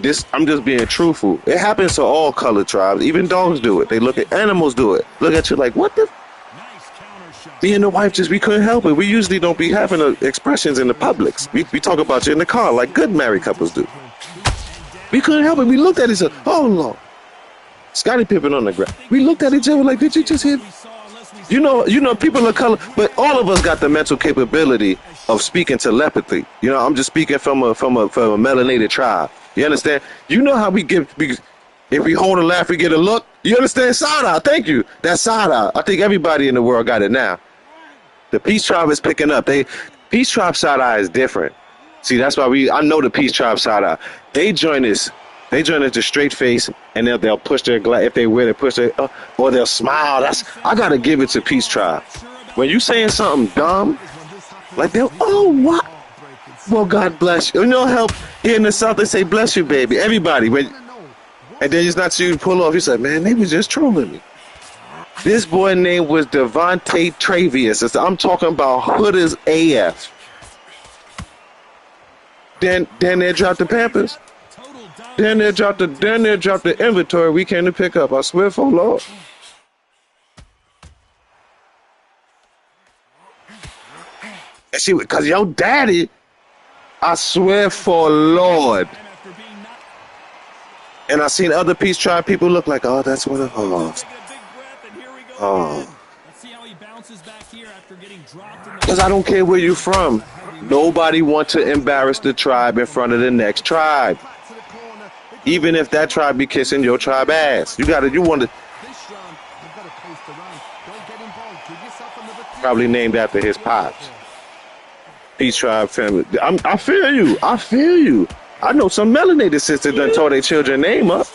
just being truthful. It happens to all colored tribes. Even dogs do it. They look at animals do it. Look at you like, what the? Me and the wife we couldn't help it. We usually don't be having expressions in the publics. We talk about you in the car like good married couples do. We couldn't help it. We looked at each other. Oh Lord, Scottie Pippen on the ground. We looked at each other like, did you just hit? You know, people of color, but all of us got the mental capability of speaking telepathy. You know, I'm just speaking from a melanated tribe. You understand? You know how we give, if we hold a laugh, we get a look. You understand? Side eye. Thank you. That's side eye. I think everybody in the world got it now. The Peace Tribe is picking up. Peace Tribe side eye is different. See, that's why I know the Peace Tribe side eye. They join us to straight face, and they'll push their glass if they wear they push their or they'll smile. I gotta give it to Peace Tribe. When you saying something dumb, like they'll what? Well, God bless you. You know, help here in the South they say bless you, baby. Everybody, and then it's not you pull off. You say, man, they was just trolling me. This boy name was Devontae Travius. I'm talking about hood as AF. Then they dropped the Pampers. Then they dropped the inventory we came to pick up. I swear for Lord. And see, because your daddy, I swear for Lord. And I seen other Peace Tribe people look like, oh, that's what it was. Oh. Because I don't care where you're from. Nobody wants to embarrass the tribe in front of the next tribe. Even if that tribe be kissing your tribe ass. You want to. Probably named after his pops. Peace Tribe family. I feel you. I know some melanated sisters done tore their children name up.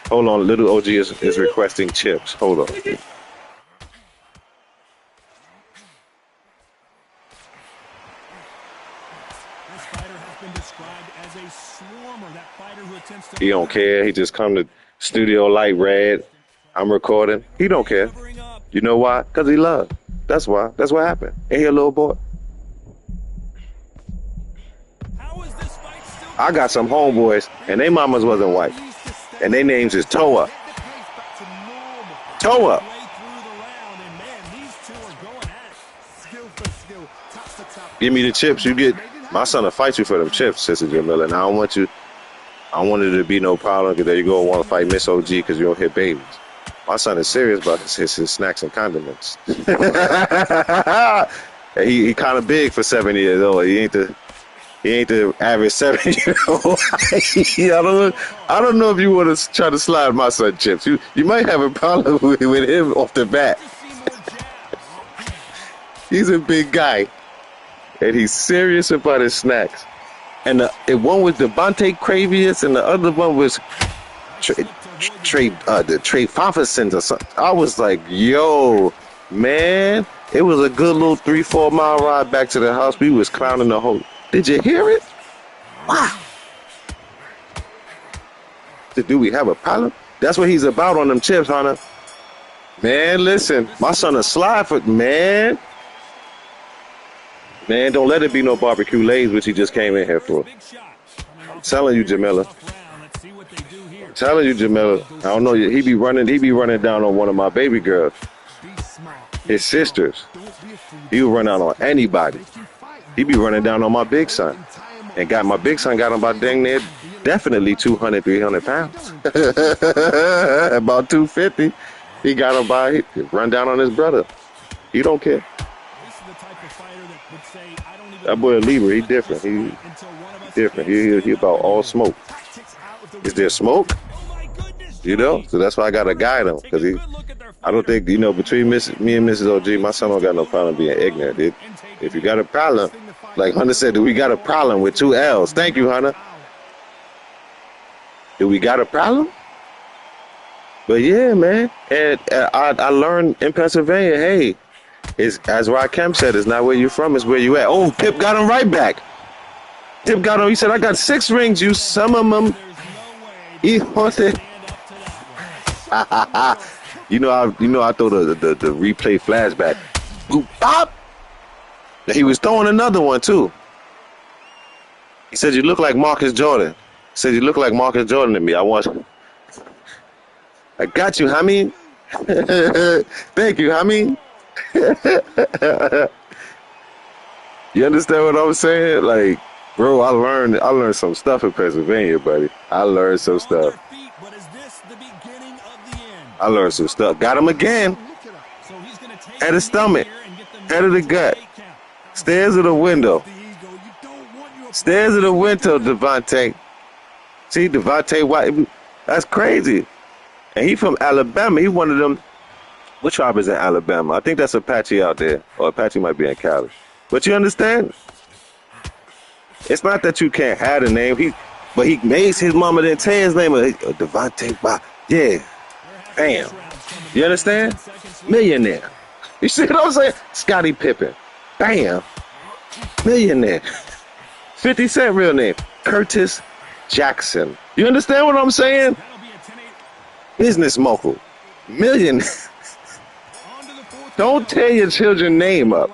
Hold on, little OG is requesting chips. Hold on. He don't care. He just come to studio light red. I'm recording. He don't care. You know why? Because he loved. That's why. That's what happened. Ain't he a little boy? I got some homeboys, and they mamas wasn't white. And their names is Toa. Toa. Give me the chips. You get. My son will fight you for them chips, Sister Jamila. And I don't want it to be no problem because there you go, want to fight Miss OG because you don't hit babies. My son is serious about his snacks and condiments. he kind of big for 7 years old. He ain't the average 7-year-old. I don't know if you want to try to slide my son chips. You might have a problem with him off the bat. He's a big guy, and he's serious about his snacks. And one was Devontae Travius, and the other one was Trey Faffersons or something. I was like, yo, man, it was a good little 3-4 mile ride back to the house. We was clowning the whole. Did you hear it? Wow. Do we have a problem? That's what he's about on them chips, Hunter. Man, listen, my son a slide for man. Man, don't let it be no barbecue lays, which he just came in here for. I'm telling you, Jamila. I don't know. He be running down on one of my baby girls. His sisters. He will run down on anybody. He be running down on my big son. And my big son got him about dang near definitely 200, 300 pounds. About 250. He got him by run down on his brother. He don't care. That boy Libra, he different. He different. He about all smoke. Is there smoke? You know? So that's why I gotta guide him. Because I don't think, between me and Mrs. OG, my son don't got no problem being ignorant. If you got a problem, like Hunter said, do we got a problem with 2 L's? Thank you, Hunter. Do we got a problem? But yeah, man. And I learned in Pennsylvania, hey, as Rakim said, it's not where you from, it's where you at. Oh, Pip got him right back. Pip got him. He said, I got 6 rings. You some of them. He wanted. I throw the replay flashback. Boop, bop. He was throwing another one too. He said, "You look like Marcus Jordan." He said, "You look like Marcus Jordan to me." I got you, homie. Thank you, homie. You understand what I'm saying? Like, bro, I learned some stuff in Pennsylvania, buddy. I learned some stuff. Got him again. Head of stomach. Head of the gut. Stairs of the window. Stairs of the window, Devontae. See, Devontae White. That's crazy. And he from Alabama. He one of them. Which tribe is in Alabama? I think that's Apache out there. Or Apache might be in Cali. But you understand? It's not that you can't have a name. But he makes his mama didn't tell his name. Devontae White. Yeah. Bam. You understand? Millionaire. You see what I'm saying? Scottie Pippen. Bam. Millionaire. 50 Cent real name. Curtis Jackson. You understand what I'm saying? Business mogul. Million. Don't tear your children's name up.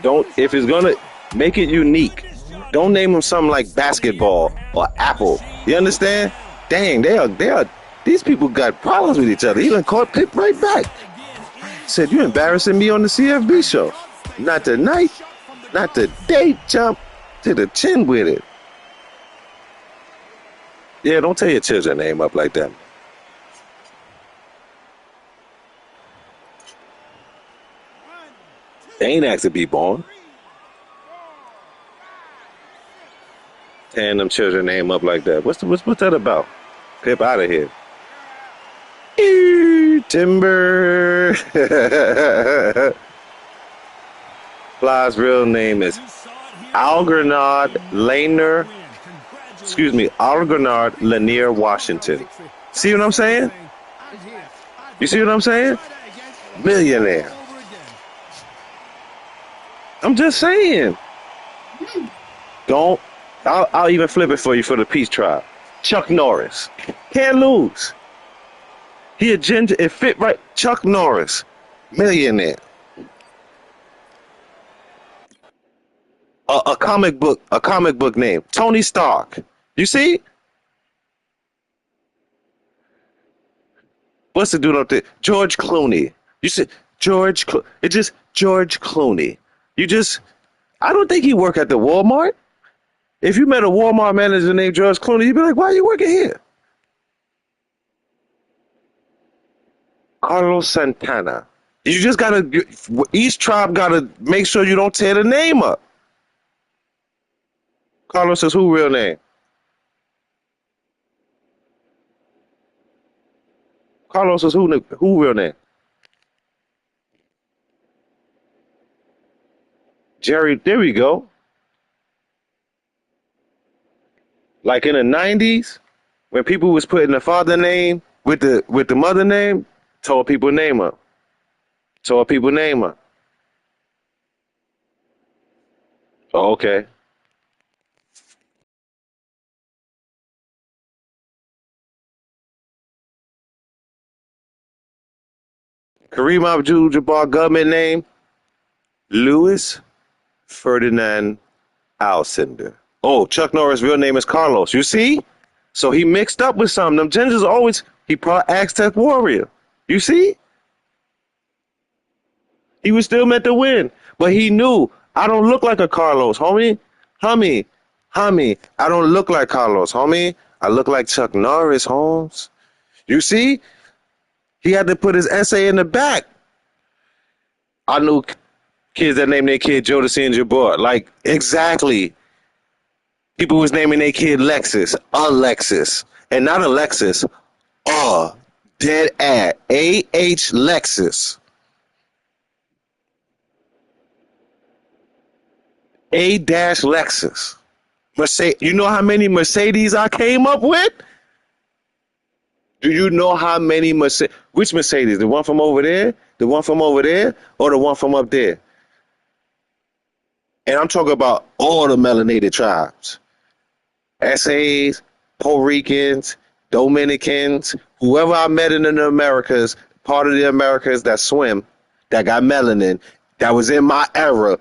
Don't, if it's gonna make it unique, don't name them something like basketball or Apple. You understand? Dang, they are. These people got problems with each other. He done caught Pip right back. Said, you embarrassing me on the CFB show. Not tonight. Not today. Jump to the chin with it. Yeah, don't tell your children's name up like that. They ain't asked to be born. Tearing them children's name up like that. What's that about? Pip out of here. Timber. Fly's real name is Algernon Lanier. Excuse me, Algernon Lanier Washington. See what I'm saying? You see what I'm saying? Millionaire. I'm just saying. Don't. I'll even flip it for you for the Peace Tribe. Chuck Norris. Can't lose. He a ginger. It fit right. Chuck Norris. Millionaire. A comic book name. Tony Stark. You see? What's the dude up there? George Clooney. You see? It's just George Clooney. I don't think he work at the Walmart. If you met a Walmart manager named George Clooney, you'd be like, why are you working here? Carlos Santana. You just gotta, each tribe gotta make sure you don't tear the name up. Carlos is who real name? Carlos is who real name? Jerry, there we go. Like in the 90s, when people was putting the father name with the mother name, told people name up. Told people name up. Oh, okay. Kareem Abdul-Jabbar government name, Louis Ferdinand Alcindor. Oh, Chuck Norris' real name is Carlos. You see? So he mixed up with something. Them gingers always, he probably Aztec warrior. You see? He was still meant to win. But he knew, I don't look like a Carlos, homie. Homie. I don't look like Carlos, homie. I look like Chuck Norris, Holmes. You see? He had to put his essay in the back. I knew kids that named their kid Jodeci and Jabbar. Like, exactly. People was naming their kid Lexus, Alexis, and not Alexis, dead ad, A-H Lexus. A-Lexus. Mercedes. You know how many Mercedes I came up with? Do you know how many Mercedes? Which Mercedes? The one from over there? The one from over there? Or the one from up there? And I'm talking about all the melanated tribes. SAs, Puerto Ricans, Dominicans, whoever I met in the Americas, part of the Americas that swim, that got melanin, that was in my era,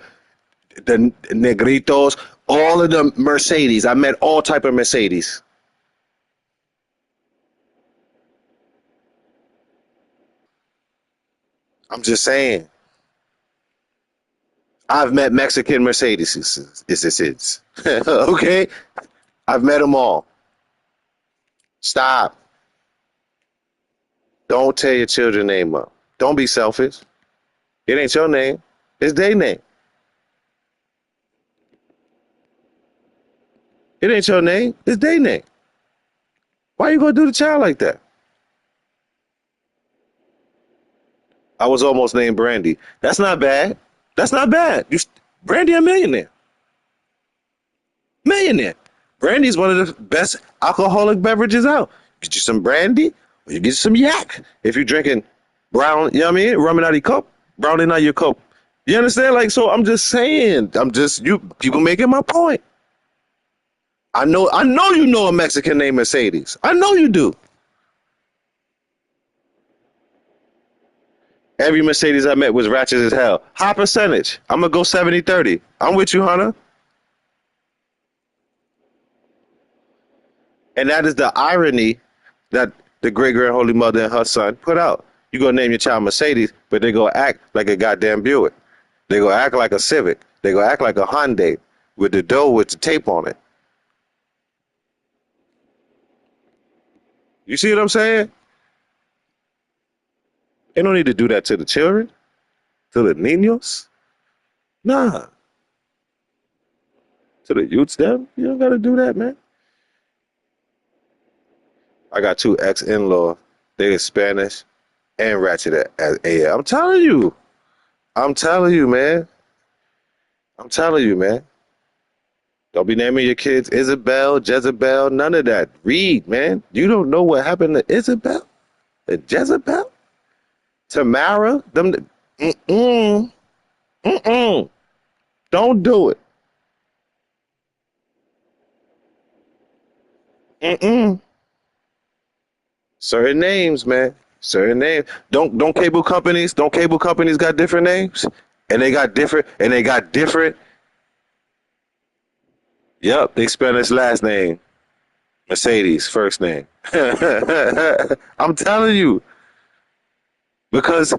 the Negritos, all of the Mercedes. I met all type of Mercedes. I'm just saying. I've met Mexican Mercedes. Okay? I've met them all. Stop. Don't tear your children's name up. Don't be selfish. It ain't your name. It's their name. It ain't your name. It's their name. Why you gonna do the child like that? I was almost named Brandy. That's not bad. That's not bad. Brandy a millionaire. Millionaire. Brandy's one of the best alcoholic beverages out. Get you some brandy, or you get some yak. If you're drinking brown, you know what I mean? Rum out your cup, browning out your cup. You understand? Like, so I'm just saying, people making my point. I know you know a Mexican named Mercedes. I know you do. Every Mercedes I met was ratchet as hell. High percentage. I'm going to go 70-30. I'm with you, Hunter. And that is the irony that the great-grand holy mother and her son put out. You going to name your child Mercedes, but they going to act like a goddamn Buick. They going to act like a Civic. They going to act like a Hyundai with the door with the tape on it. You see what I'm saying? They don't need to do that to the children, to the niños. Nah. To the youths, them. You don't got to do that, man. I got 2 ex-in-laws. They is Spanish and ratchet as AF. I'm telling you, man. I'm telling you, man. Don't be naming your kids Isabel, Jezebel, none of that. Read, man. You don't know what happened to Isabel and Jezebel? Tamara? Them. Don't do it. Certain names, man. Certain names. Don't cable companies got different names? And they got different. Yep, they Spanish last name. Mercedes, first name. I'm telling you. Because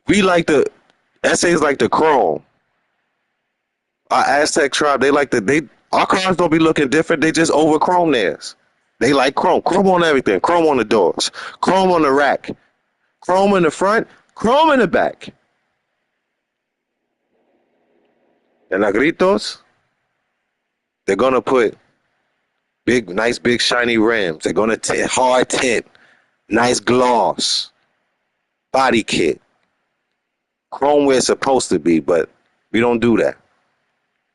we like the essays like the chrome. Our Aztec tribe, our cars don't be looking different, they just over chrome theirs. They like chrome. Chrome on everything. Chrome on the doors. Chrome on the rack. Chrome in the front. Chrome in the back. The Negritos, they're going to put nice, big, shiny rims. They're going to hard tint. Nice gloss. Body kit. Chrome where it's supposed to be, but we don't do that.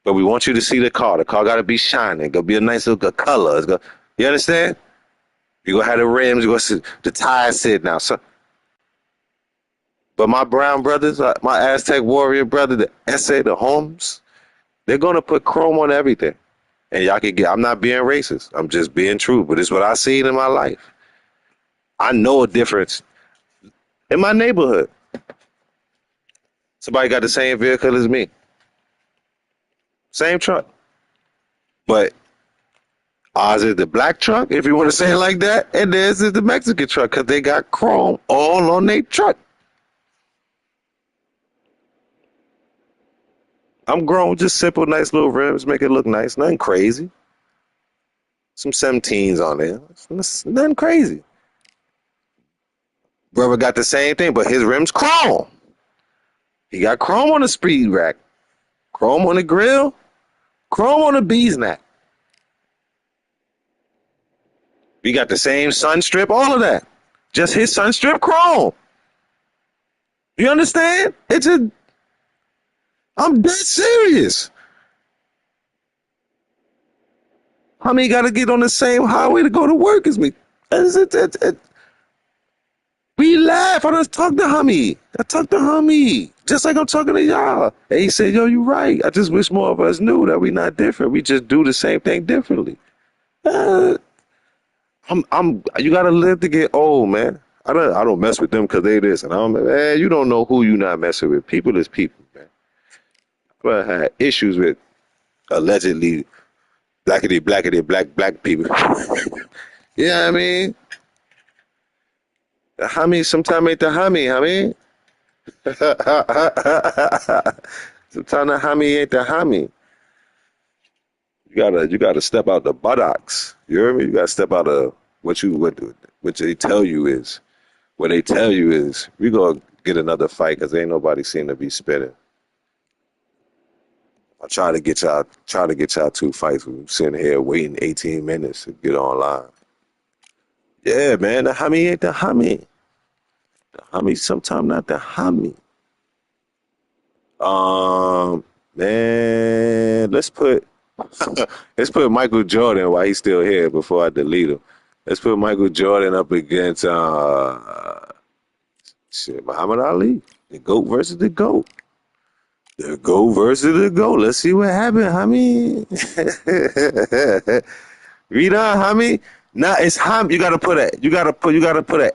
But we want you to see the car. The car got to be shining. It's going to be a nice little color. You understand? You're going to have the rims. You're going to see the tires sit now. So, but my brown brothers, my Aztec warrior brother, the Essay, the Holmes, they're going to put chrome on everything. And y'all can I'm not being racist. I'm just being true. But it's what I seen in my life. I know a difference in my neighborhood. Somebody got the same vehicle as me. Same truck. But ours is the black truck, if you want to say it like that, and theirs is the Mexican truck because they got chrome all on their truck. I'm grown, just simple, nice little rims, make it look nice, nothing crazy. Some 17s on there, nothing crazy. Brother got the same thing, but his rims chrome. He got chrome on the speed rack, chrome on the grill, chrome on the bee's neck. We got the same sun strip, all of that. Just his sun strip chrome. You understand? I'm dead serious. How many got to get on the same highway to go to work as me? We laugh. I just talk to Hummy. Just like I'm talking to y'all. And he said, yo, you right. I just wish more of us knew that we not different. We just do the same thing differently. You gotta live to get old, man. I don't mess with them because they this. And man, you don't know who you not messing with. People is people, man. But I had issues with allegedly black people. You know what I mean? The Hummy sometimes ain't the Hummy. Sometimes the Hummy ain't the Hummy. You gotta step out the buttocks. You hear me? You gotta step out of what they tell you is what they tell you is we gonna get another fight because ain't nobody seem to be spinning. I try to get y'all 2 fights. We're sitting here waiting 18 minutes to get online. Yeah, man, the homie ain't the homie. The homie sometimes not the homie. Man, let's put Michael Jordan while he's still here before I delete him. Let's put Michael Jordan up against Muhammad Ali. The GOAT versus the GOAT. The GOAT versus the GOAT. Let's see what happened, homie. Read on, homie. Nah, it's homie. You gotta put an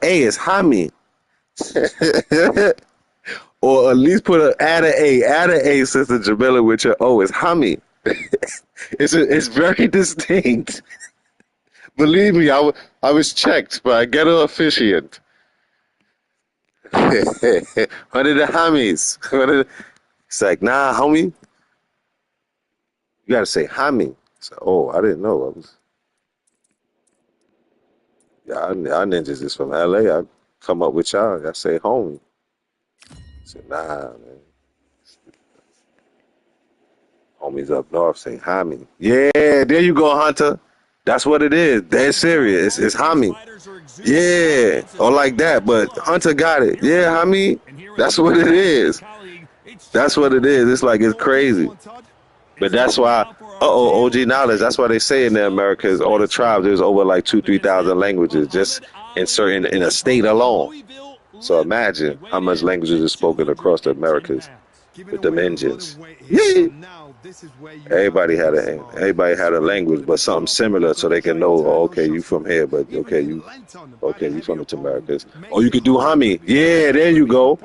A. It's homie. Or at least add an A. Add an A, Sister Jamila, with your O. It's homie. It's very distinct. Believe me, I was checked by a ghetto officiant. One of the homies. It's like, nah, homie. You gotta say homie. So, oh, I didn't know. Y'all ninjas is from LA. I come up with y'all. I say homie. I said, nah, man. Homies up north say homie. Yeah, there you go, Hunter. That's what it is. Dead serious. It's homie. Yeah, or like that. But Hunter got it. Yeah, homie. That's what it is. That's what it is. It's like it's crazy. But that's why, OG knowledge. That's why they say in the Americas, all the tribes, there's over like 3,000 languages just in a state alone. So imagine how much languages is spoken across the Americas with them engines. Yeah. Everybody had a language, but something similar, so they can know. Oh, okay, you from here, but you from the Americas. Oh, you could do homie. Yeah, there you go.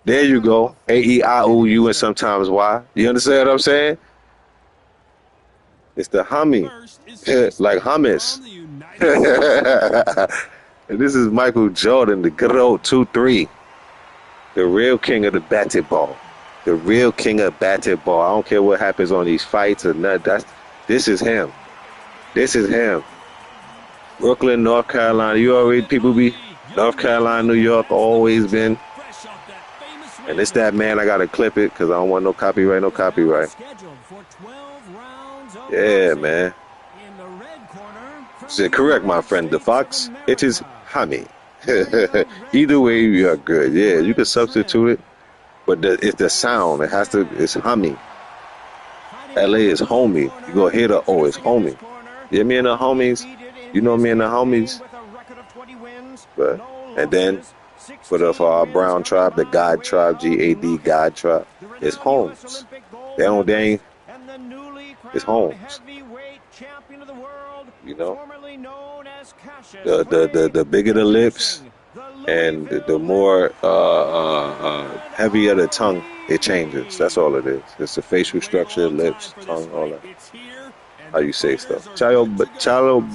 There you go. A-E-I-O-U and sometimes Y. You understand what I'm saying? It's the homie, like hummus. And this is Michael Jordan, the good old 2-3, the real king of the basketball. The real king of basketball. I don't care what happens on these fights or nothing. This is him. This is him. Brooklyn, North Carolina. You already people be North Carolina, New York, always been. And it's that man. I gotta clip it because I don't want no copyright. Yeah, man. So correct, my friend, the Fox. It is honey. Either way, you are good. Yeah, you can substitute it. But it's the sound. It's homie. LA is homie. You go hear the O, it's homie. Yeah, me and the homies. You know me and the homies. But, and then for our brown tribe, the God tribe, G-A-D, God tribe, it's homes. It's homes. You know? The bigger the lips, and the more heavier the tongue, it changes. That's all it is. It's the facial structure, lips, tongue, all that. How you say stuff. Ciao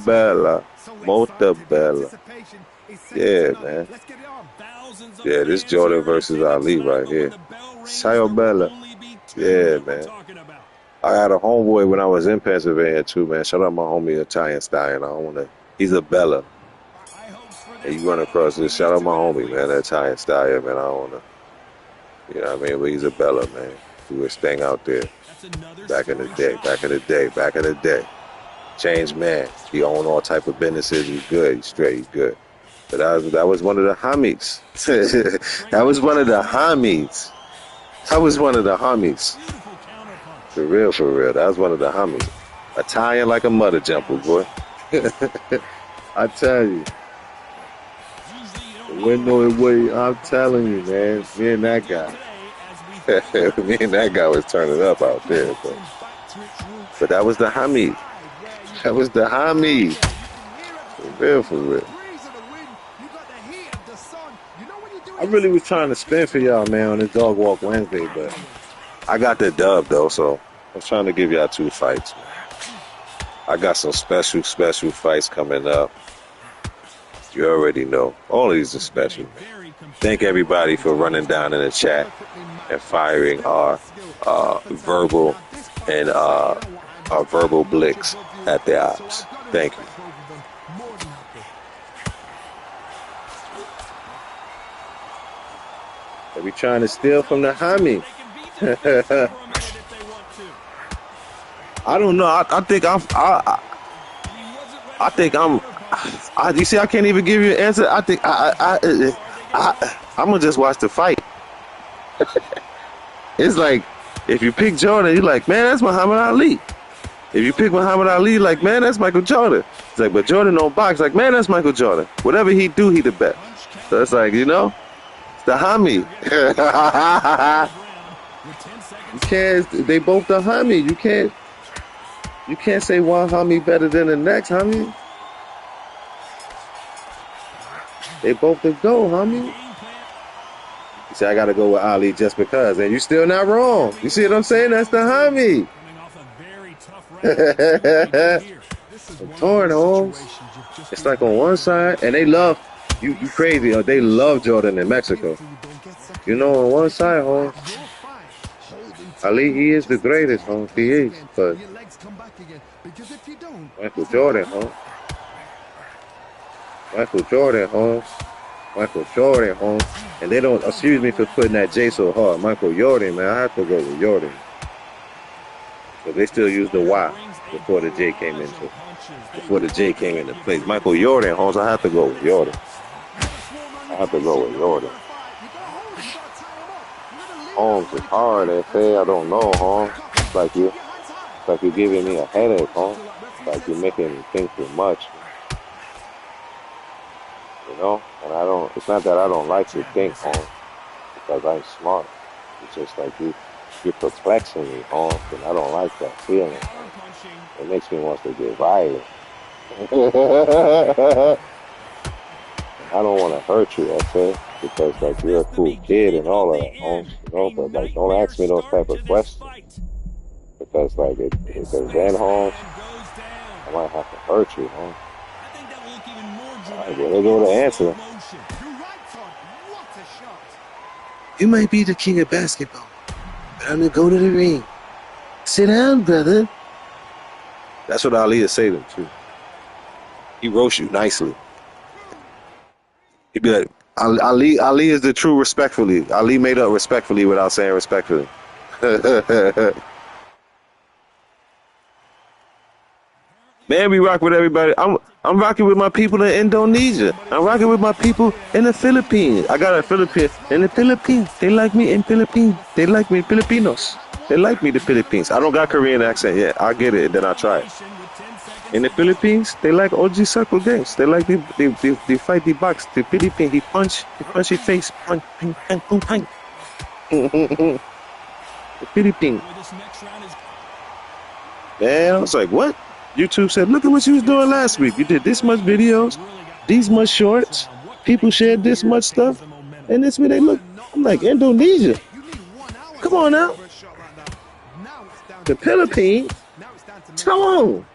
bella, molto bella. Yeah, man. Yeah, this Jordan versus Ali right here. Ciao bella. Yeah, man. I had a homeboy when I was in Pennsylvania too, man. Shout out my homie Italian Stallion. He's a Bella. And you run across this, shout out my homie, man, that Italian Stallion, man. I don't wanna, you know what I mean? But he's a Bella, man. He was staying out there. Back in the day. Changed man. He owned all type of businesses. He's good. He's straight. He's good. But that was one of the homies. That was one of the homies. For real. That was one of the homies. Italian like a mother jumper, boy. I tell you. I'm telling you, man. Me and that guy was turning up out there. But that was the homie. For real. I really was trying to spin for y'all, man, on this Dog Walk Wednesday, but I got the dub, though, so I'm trying to give y'all 2 fights, man. I got some special fights coming up. You already know. All of these are special, man. Thank everybody for running down in the chat and firing our verbal and our verbal blicks at the ops. Thank you. be trying to steal from the homie. I don't know. I think I'm. You see, I can't even give you an answer. I think I'm gonna just watch the fight. It's like if you pick Jordan, you're like, man, that's Muhammad Ali. If you pick Muhammad Ali, like, man, that's Michael Jordan. It's like, but Jordan don't box. Like, man, that's Michael Jordan. Whatever he do, he the best. So it's like, you know, it's the homie. You can't. They both the homie. You can't say one homie better than the next homie. They both the go, homie. You say I gotta go with Ali just because, and you still not wrong. You see what I'm saying? That's the homie. I'm torn, Holmes. It's like on one side, and they love you crazy. They love Jordan in Mexico. You know, on one side, Holmes, Ali, he is the greatest, Holmes. He is, but Michael Jordan, Holmes. Michael Jordan, Holmes. Michael Jordan, Holmes. And they don't, excuse me for putting that J so hard. Michael Jordan, man, I have to go with Jordan. But they still use the Y before the J came into place. Michael Jordan, Holmes, I have to go with Jordan. Holmes, it's hard, they say. I don't know, Holmes. It's like you're giving me a headache, Holmes. It's like you're making me think too much. You know? And it's not that I don't like to think, Holmes, because I'm smart. It's just like you're perplexing me, Holmes, and I don't like that feeling, Holmes. It makes me want to get violent. I don't want to hurt you, I say, because like you're a cool kid and all of that, Holmes, you know, but like don't ask me those type of questions. Because like because then, Holmes, I might have to hurt you, Holmes. Alright, well, there go the answer. You might be the king of basketball, but I'm gonna go to the ring. Sit down, brother. That's what Ali is saying too. He roasts you nicely. He'd be like, Ali is the true respectfully. Ali made up respectfully without saying respectfully. Man, we rock with everybody. I'm rocking with my people in Indonesia. I'm rocking with my people in the Philippines. I got a Philippine in the Philippines. They like me in Philippines. They like me Filipinos. They like me the Philippines. I don't got Korean accent yet. I'll get it and then I'll try it. In the Philippines, they like OG circle games. They like they fight the box. The Philippines, he punch your face. Punch, ping, ping, ping, ping. The Philippines. Man, I was like, what? YouTube said, look at what you was doing last week. You did this much videos, these much shorts. People shared this much stuff. And this way they look. I'm like, Indonesia. Come on now. The Philippines. Come on.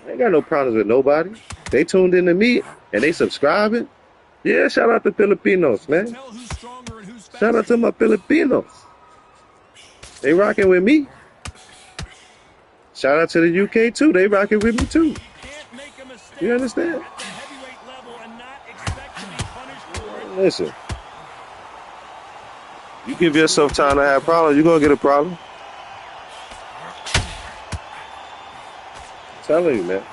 I ain't got no problems with nobody. They tuned in to me and they subscribing. Yeah, shout out to Filipinos, man. Shout out to my Filipinos. They rocking with me. Shout out to the UK too. They rocking with me too. You understand? Listen. You give yourself time to have problems, you're gonna get a problem. I'm telling you, man.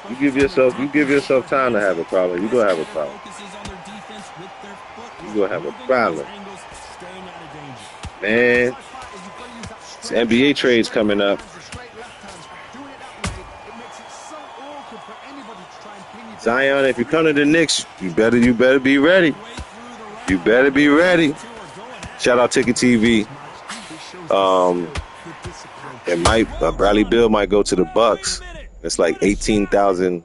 You give yourself time to have a problem, you're gonna have a problem. You're gonna have a problem. Man, this NBA trade's coming up. Zion, if you come to the Knicks, you better be ready. You better be ready. Shout out Ticket TV. Bradley Beal might go to the Bucks. It's like 18,000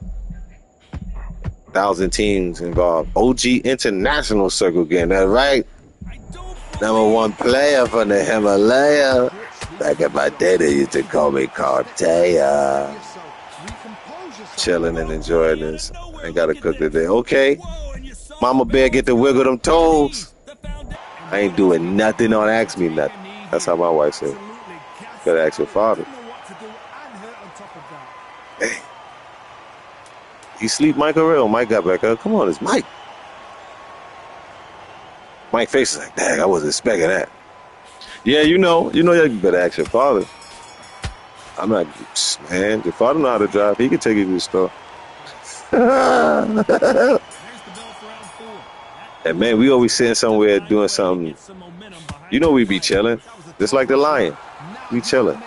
teams involved. OG International Circle game, that right? #1 player from the Himalaya. Back at my day, they used to call me Cartea. Chilling and enjoying this. Ain't gotta cook today. Okay. Mama Bear get to wiggle them toes. I ain't doing nothing, don't ask me nothing. That's how my wife said. Gotta ask your father. Hey. You sleep, Mike, or real? Mike got back up. Come on, it's Mike. Mike face is like, dang, I wasn't expecting that. Yeah, you better ask your father. I'm not, man, your father know how to drive. He can take you to the store. And man, we always sitting somewhere doing something. You know we be chilling. Just like the Lion. We chilling.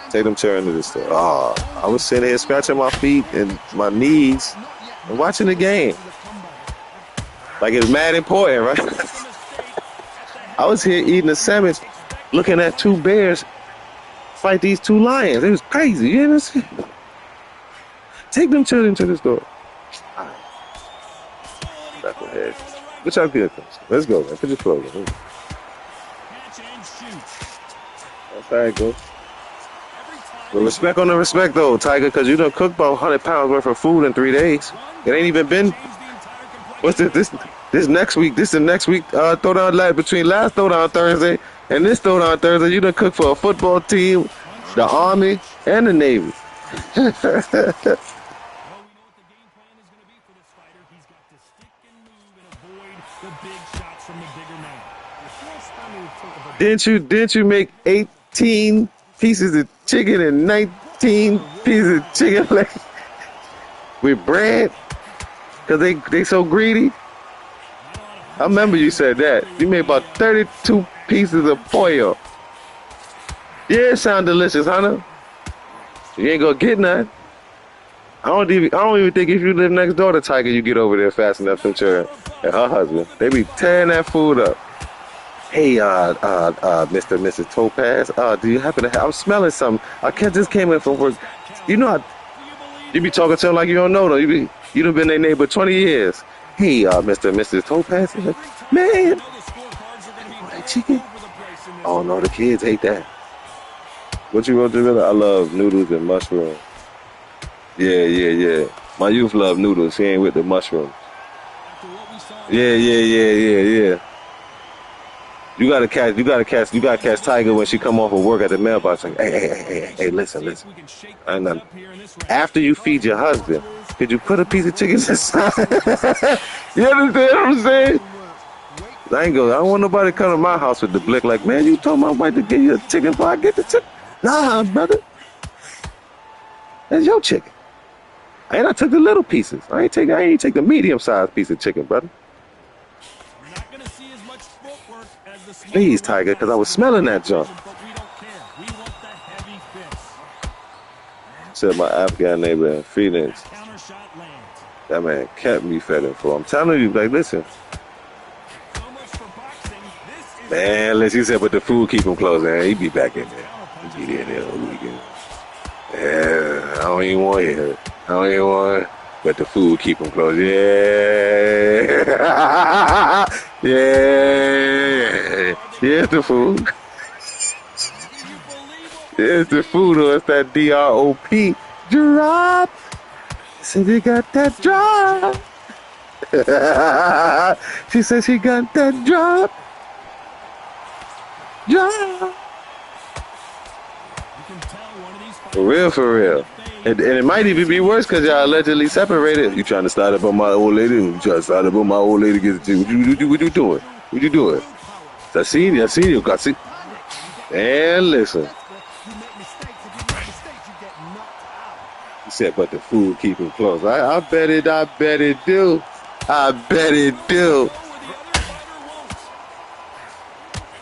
Take them children to the store. Oh, I was sitting here scratching my feet and my knees and watching the game. Like it's mad important, right? I was here eating a sandwich, looking at two bears fight these two lions. It was crazy. You understand? Take them children to the store. Knucklehead. What y'all good? Let's go, man. Put your clothes on. That's how it goes. But respect on the respect, though, Tiger, because you done cooked about 100 pounds worth of food in 3 days. It ain't even been. What's this next week? This is next week throwdown between last throwdown Thursday and this throwdown Thursday. You done cooked for a football team, the Army, and the Navy. Didn't you make 18 pieces of chicken and 19 pieces of chicken leg with bread? Cause they so greedy. I remember you said that. You made about 32 pieces of pollo. Yeah, it sound delicious, Hunter. You ain't gonna get none. I don't even think if you live next door to Tiger, you get over there fast enough to her and her husband. They be tearing that food up. Hey, Mr. and Mrs. Topaz, do you happen to have, I'm smelling something. Just came in from work. You know, you be talking to them like you don't know them. You done been their neighbor 20 years. Hey, Mr. and Mrs. Topaz, man, oh, that chicken? Oh, no, the kids hate that. What you want to do? I love noodles and mushrooms. Yeah. My youth love noodles. He ain't with the mushrooms. Yeah. You gotta catch Tiger when she come off of work at the mailbox. Like, hey, listen. After you feed your husband, could you put a piece of chicken inside? You understand what I'm saying? I don't want nobody to come to my house with the blick like, man, you told my wife to get you a chicken before I get the chicken. Nah, brother. That's your chicken. And I took the little pieces. I ain't take the medium-sized piece of chicken, brother. Please, Tiger, because I was smelling that junk. Said my Afghan neighbor in Phoenix. That man kept me fed and full. I'm telling you, like, listen. Man, he said, but the food keep him closed. Man, he be back in there. He be there the weekend. Yeah, I don't even want to hear it. But the food keep him closed. Yeah. Here's the food. Here's the food, or it's that D-R-O-P. Drop. Said you got that drop. She said she got that drop. Drop. For real. And it might even be worse because y'all allegedly separated. You trying to start up on my old lady? Get it to you. What you doing? I seen you. And listen. He said, but the food keep him close. I bet it do.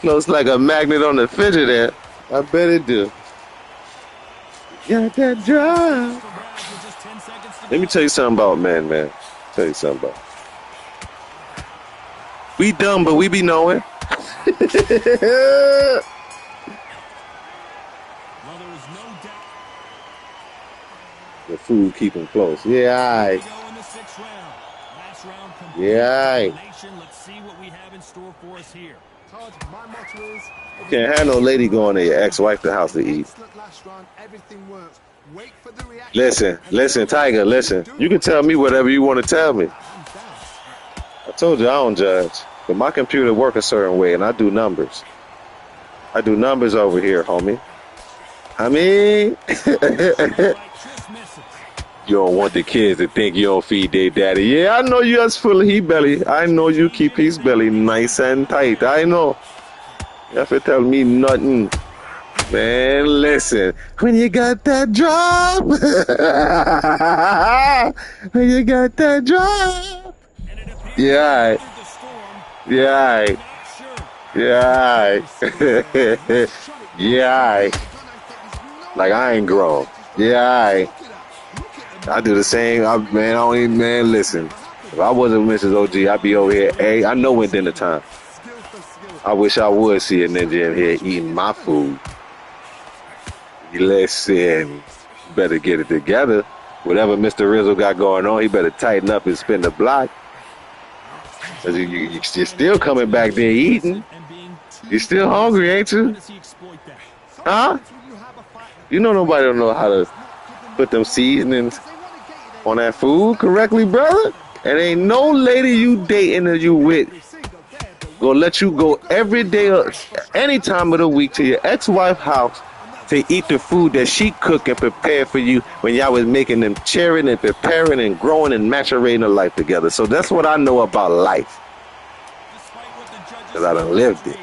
Close like a magnet on the fidget there. I bet it do. Got that drive. Let me tell you something about men, man. We dumb, but we be knowing. The food keep him close. Yeah, aight. Let's see what we have in store for us here. You can't have no lady going to your ex-wife the house to eat. Listen, Tiger, listen. You can tell me whatever you want to tell me. I told you I don't judge. But my computer works a certain way, and I do numbers. I do numbers over here, homie. I mean... You don't want the kids to think you don't feed their daddy. Yeah, I know you as full of he belly. I know you keep his belly nice and tight. I know. You have to tell me nothing. Man, listen. When you got that drop. When you got that drop. Yeah, all right. Yeah, all right. Yeah, all right. Yeah, all right. Like I ain't grown. Yeah, all right. I do the same. Listen. If I wasn't Mrs. OG, I'd be over here. Hey, I know when dinner time. I wish I would see a ninja in here eating my food. Listen, better get it together. Whatever Mr. Rizzo got going on, he better tighten up and spin the block. Cause you're still coming back there eating. You're still hungry, ain't you? Huh? You know nobody don't know how to put them seasonings on that food correctly, brother. And ain't no lady you dating or you with gonna let you go every day or any time of the week to your ex-wife's house to eat the food that she cooked and prepared for you when y'all was making them cheering and preparing and growing and maturating a life together. So that's what I know about life. Because I done lived it.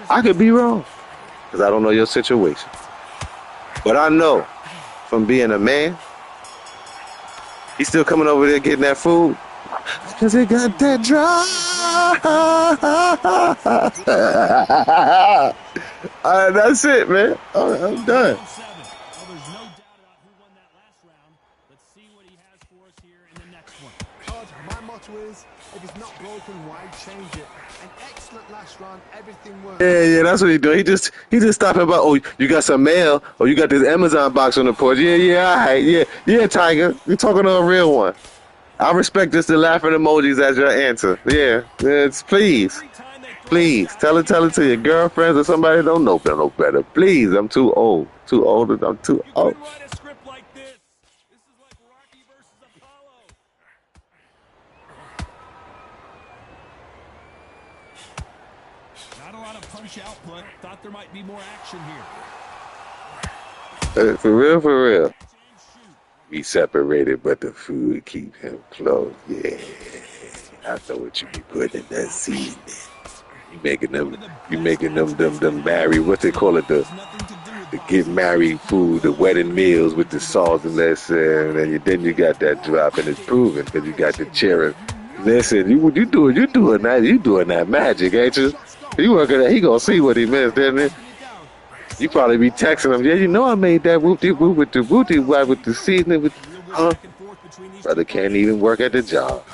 I could be wrong because I don't know your situation. But I know from being a man, he's still coming over there getting that food because he got that drop. That's it, man. I'm done. My motto is, if it's not broken, why change it? An excellent last round, everything works. Yeah, that's what he doing. He just stopping by. Oh, you got some mail? Oh, you got this Amazon box on the porch? Yeah, all right, yeah, Tiger. You talking to a real one? I respect just the laughing emojis as your answer. Yeah, it's please tell it to your girlfriends or somebody that don't know better. Please, I'm too old. I'm too old. Not a lot of punch output. Thought there might be more action here. For real. We separated, but the food keep him close. Yeah, I know what you be putting in that seasoning. You making them married. What they call it, the get married food, the wedding meals with the sauce and that, and then you got that drop, and it's proven because you got the cheering. Listen, you doing that magic, ain't you? You working that? He gonna see what he missed, didn't he? You probably be texting him, yeah, you know I made that whoop-de-whoop with the whoop-de-whoop with the seasoning, huh? Brother can't even work at the job.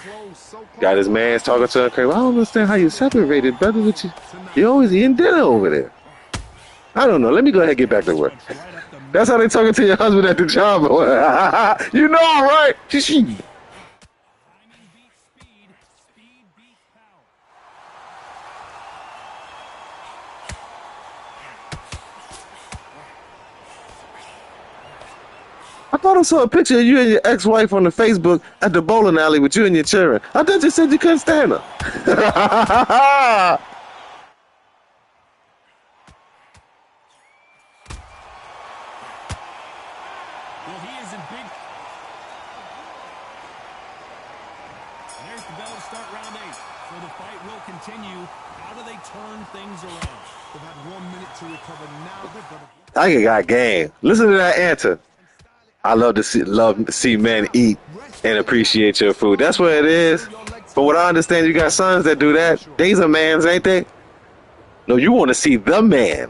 Got his mans talking to him, I don't understand how you separated, brother, with you. You always eating dinner over there. I don't know. Let me go ahead and get back to work. That's how they talking to your husband at the job. You know, all right? I thought I saw a picture of you and your ex-wife on the Facebook at the bowling alley with you and your children. I thought you said you couldn't stand her. Well, he is in big. There's the bell to start round 8. So the fight will continue. How do they turn things around? They've had 1 minute to recover. Now they've got to... Tiger got game. Listen to that answer. I love to see men eat and appreciate your food. That's what it is. From what I understand, you got sons that do that. These are mans, ain't they? No, you want to see the man.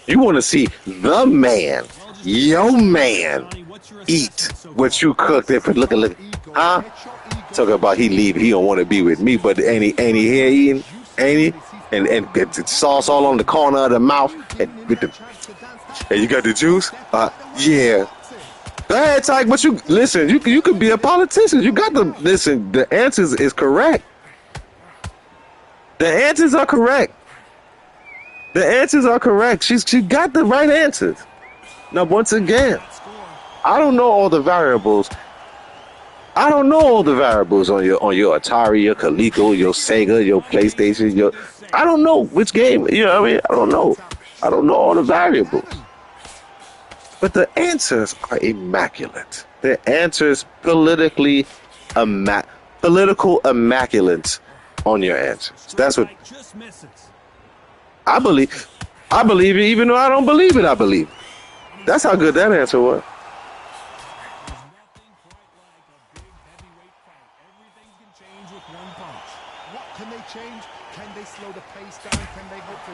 You want to see the man, your man, eat what you cooked. Look, huh? Talking about he leave, he don't want to be with me, but ain't he here eating? Ain't he? And get the sauce all on the corner of the mouth. And you got the juice? Yeah. Go ahead, Tyke, but you could be a politician. You got the answers is correct. The answers are correct. She got the right answers. Now, once again, I don't know all the variables. On your Atari, your Coleco, your Sega, your PlayStation, I don't know which game, you know what I mean? I don't know all the variables. But the answers are immaculate. The answers political immaculate on your answers. That's what I believe. I believe it, even though I don't believe it. I believe it. That's how good that answer was. What can they change? Can they slow the pace down? Can they hope to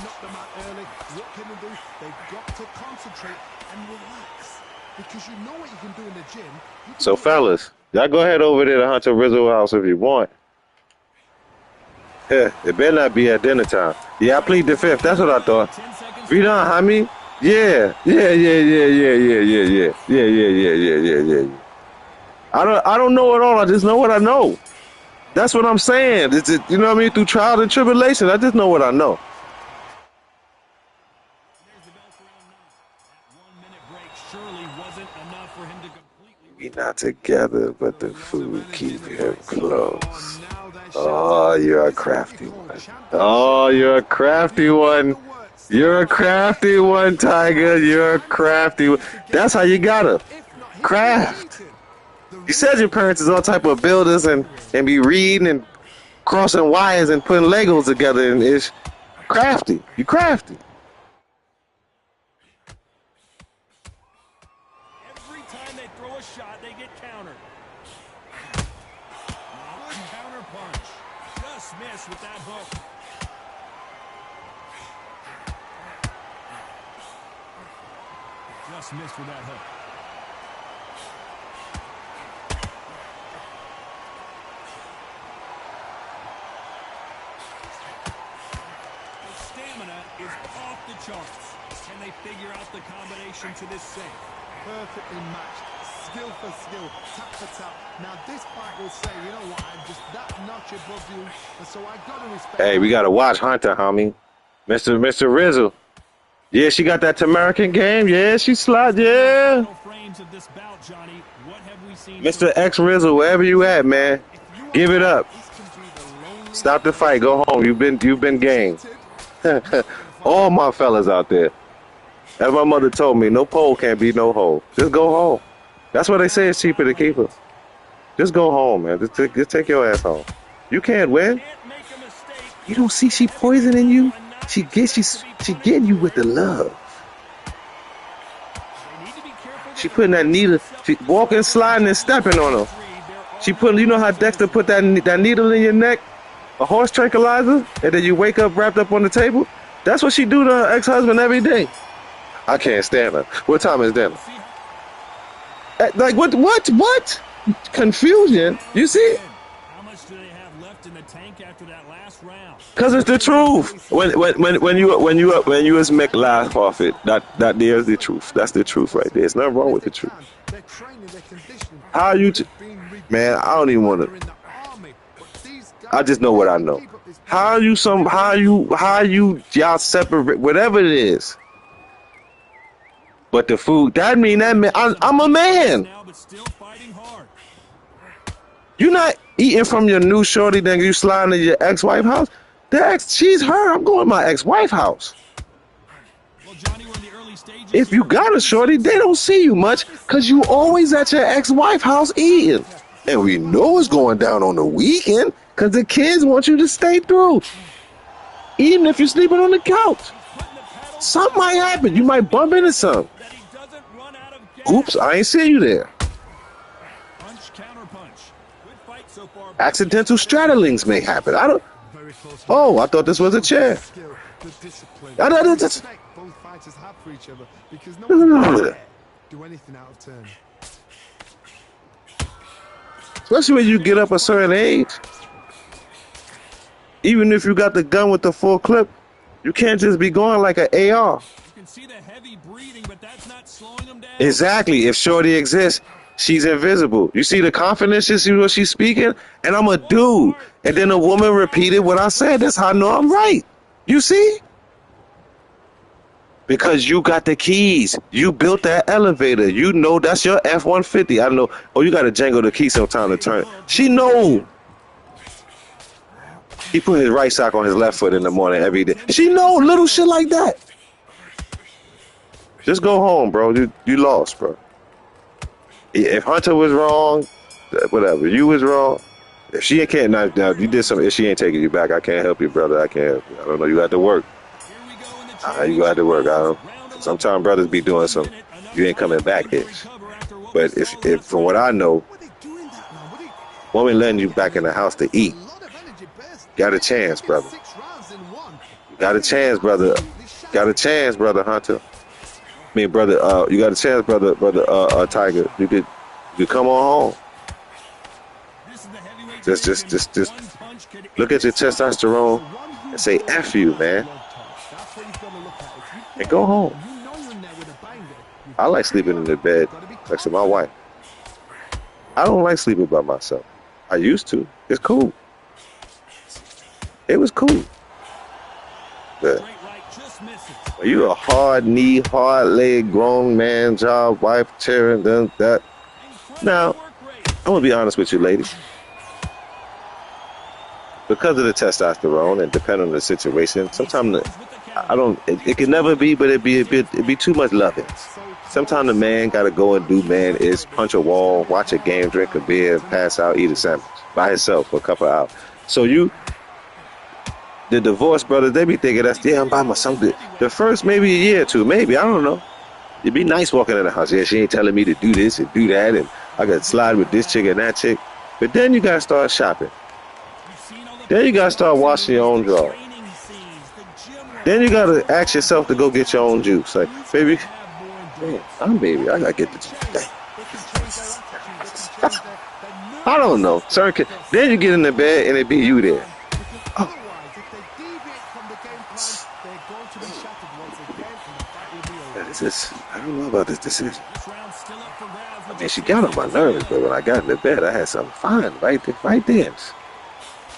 knock them out early? What can they do? They've got to concentrate and relax. Because you know what you can do in the gym. So, fellas, y'all go ahead over there to Hunter Rizzo house if you want. Yeah, it better not be at dinner time. Yeah, I plead the fifth. That's what I thought. You done, Hammy? Yeah. I don't know it all. I just know what I know. That's what I'm saying. You know what I mean? Through trials and tribulations, I just know what I know. We're not together, but the food keep him close. Oh, you're a crafty one. Oh, you're a crafty one. You're a crafty one, Tiger. You're a crafty one. That's how you gotta craft. You said your parents is all type of builders and be reading and crossing wires and putting Legos together, and it's crafty. You crafty. Every time they throw a shot, they get countered. Good counter punch. Just missed with that hook. Just missed with that hook. Is off the charts. Can they figure out the combination to this save? Perfectly matched. Skill for skill. Tap for tap. Now this fight will say, you know what, I'm just that notch above you. And so I got to respect. Hey, we got to watch Hunter, homie. Mr. Rizzo. Yeah, she got that American game. Yeah, she slide. Yeah. Mr. X Rizzo, wherever you at, man. Give it up. Stop the fight. Go home. You've been game. All my fellas out there. As my mother told me, no pole can't be no hole. Just go home. That's what they say is cheaper to keep her. Just go home, man. Just take your ass home. You can't win. You don't see she poisoning you? She getting you with the love. She putting that needle, she walking, sliding, and stepping on her. She putting, you know how Dexter put that needle in your neck? A horse tranquilizer, and then you wake up wrapped up on the table. That's what she do to her ex-husband every day. I can't stand her. What time is dinner? Like what? Confusion. You see? How much do they have left in the tank after that last round? Cause it's the truth. When you was make laugh off it, that there's the truth. That's the truth right there. There's nothing wrong with the truth. How you, man? I don't even want to. I just know what I know. How you y'all separate, whatever it is. But the food, that mean I'm a man. You're not eating from your new shorty, then you sliding to your ex-wife house. She's her. I'm going to my ex-wife house. If you got a shorty, they don't see you much because you always at your ex-wife house eating. And we know it's going down on the weekend because the kids want you to stay through. Even if you're sleeping on the couch. Something might happen. You might bump into something. Oops, I ain't see you there. Accidental straddlings may happen. Oh, I thought this was a chair. Both fighters have for each other because no one can do anything out of turn. Especially when you get up a certain age. Even if you got the gun with the full clip, you can't just be going like an AR. You can see the heavy breathing, but that's not slowing them down. Exactly. If Shorty exists, she's invisible. You see the confidence, you see what she's speaking? And I'm a dude. And then the woman repeated what I said. That's how I know I'm right. You see? Because you got the keys. You built that elevator. You know that's your F-150. I know. Oh, you got to jangle the key sometime to turn it. She know. He put his right sock on his left foot in the morning every day. She know little shit like that. Just go home, bro. You lost, bro. If Hunter was wrong, whatever. You was wrong. If she can't, now you did something. If she ain't taking you back, I can't help you, brother. I can't help you. I don't know. You got to work. You got to work. I don't. Sometimes brothers be doing some. You ain't coming back here. But if from what I know, woman letting you back in the house to eat, got a chance, brother. Got a chance, brother. Got a chance, brother Hunter. I mean, brother. You got a chance, brother. Tiger. You could come on home. Just look at your testosterone and say F you, man. And go home. I like sleeping in the bed next to my wife. I don't like sleeping by myself. I used to. It's cool. It was cool. But you a hard knee, hard leg, grown man, job, wife, cheering, that. Now, I'm going to be honest with you, ladies. Because of the testosterone and depending on the situation, sometimes it can never be, but it'd be too much loving. Sometimes the man gotta go and do man is punch a wall, watch a game, drink a beer, pass out, eat a sandwich by himself for a couple of hours. So the divorce brothers, they be thinking I'm by myself. The first maybe a year or two, maybe, I don't know. It'd be nice walking in the house. Yeah, she ain't telling me to do this and do that, and I gotta slide with this chick and that chick. But then you gotta start shopping. Then you gotta start washing your own drawers. Then you gotta ask yourself to go get your own juice. Like, baby, baby, I gotta get the juice. I don't know. Then you get in the bed and it be you there. Oh. I don't know about this decision. I mean, she got on my nerves, but when I got in the bed, I had something fine right there.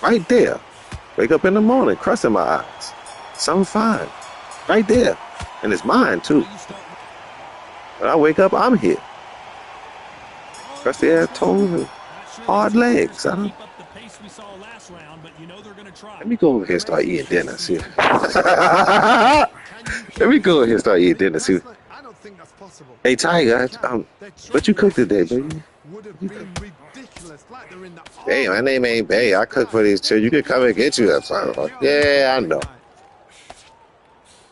Right there. Wake up in the morning, crust in my eyes. Something fine. Right there. And it's mine, too. When I wake up, I'm here. Crusty ass toes and hard legs. Let me go over here and start eating dinner. See. Let me go over here and start eating dinner. See. Hey, Tiger, what you cook today, baby? Hey, my name ain't Bay. I cook for these children. You can come and get you that phone. Yeah, I know.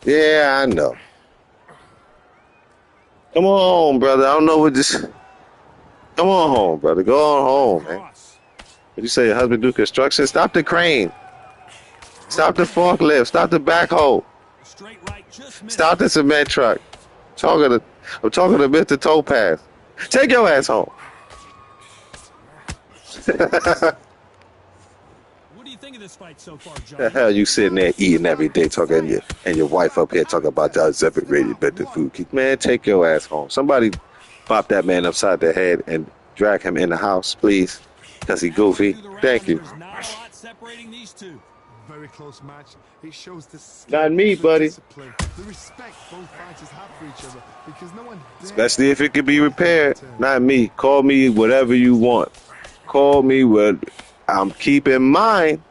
Yeah, I know. Come on home, brother. I don't know what this. Come on home, brother. Go on home, man. What you say? Your husband do construction? Stop the crane. Stop the forklift. Stop the backhoe. Stop the cement truck. I'm talking to Mr. Topaz. Take your ass home. What do you think of this fight so far, John? The hell you sitting there eating every day, talking and your wife up here talking about y'all separated better food. Man, take your ass home. Somebody bop that man upside the head and drag him in the house, please, because he goofy. Thank you. There's not a lot separating these two. Very close match. It shows the not me, buddy. Discipline, the respect both fighters have for each other, because no one. Especially if it could be repaired. Not me. Call me whatever you want. Call me what I'm keeping mine.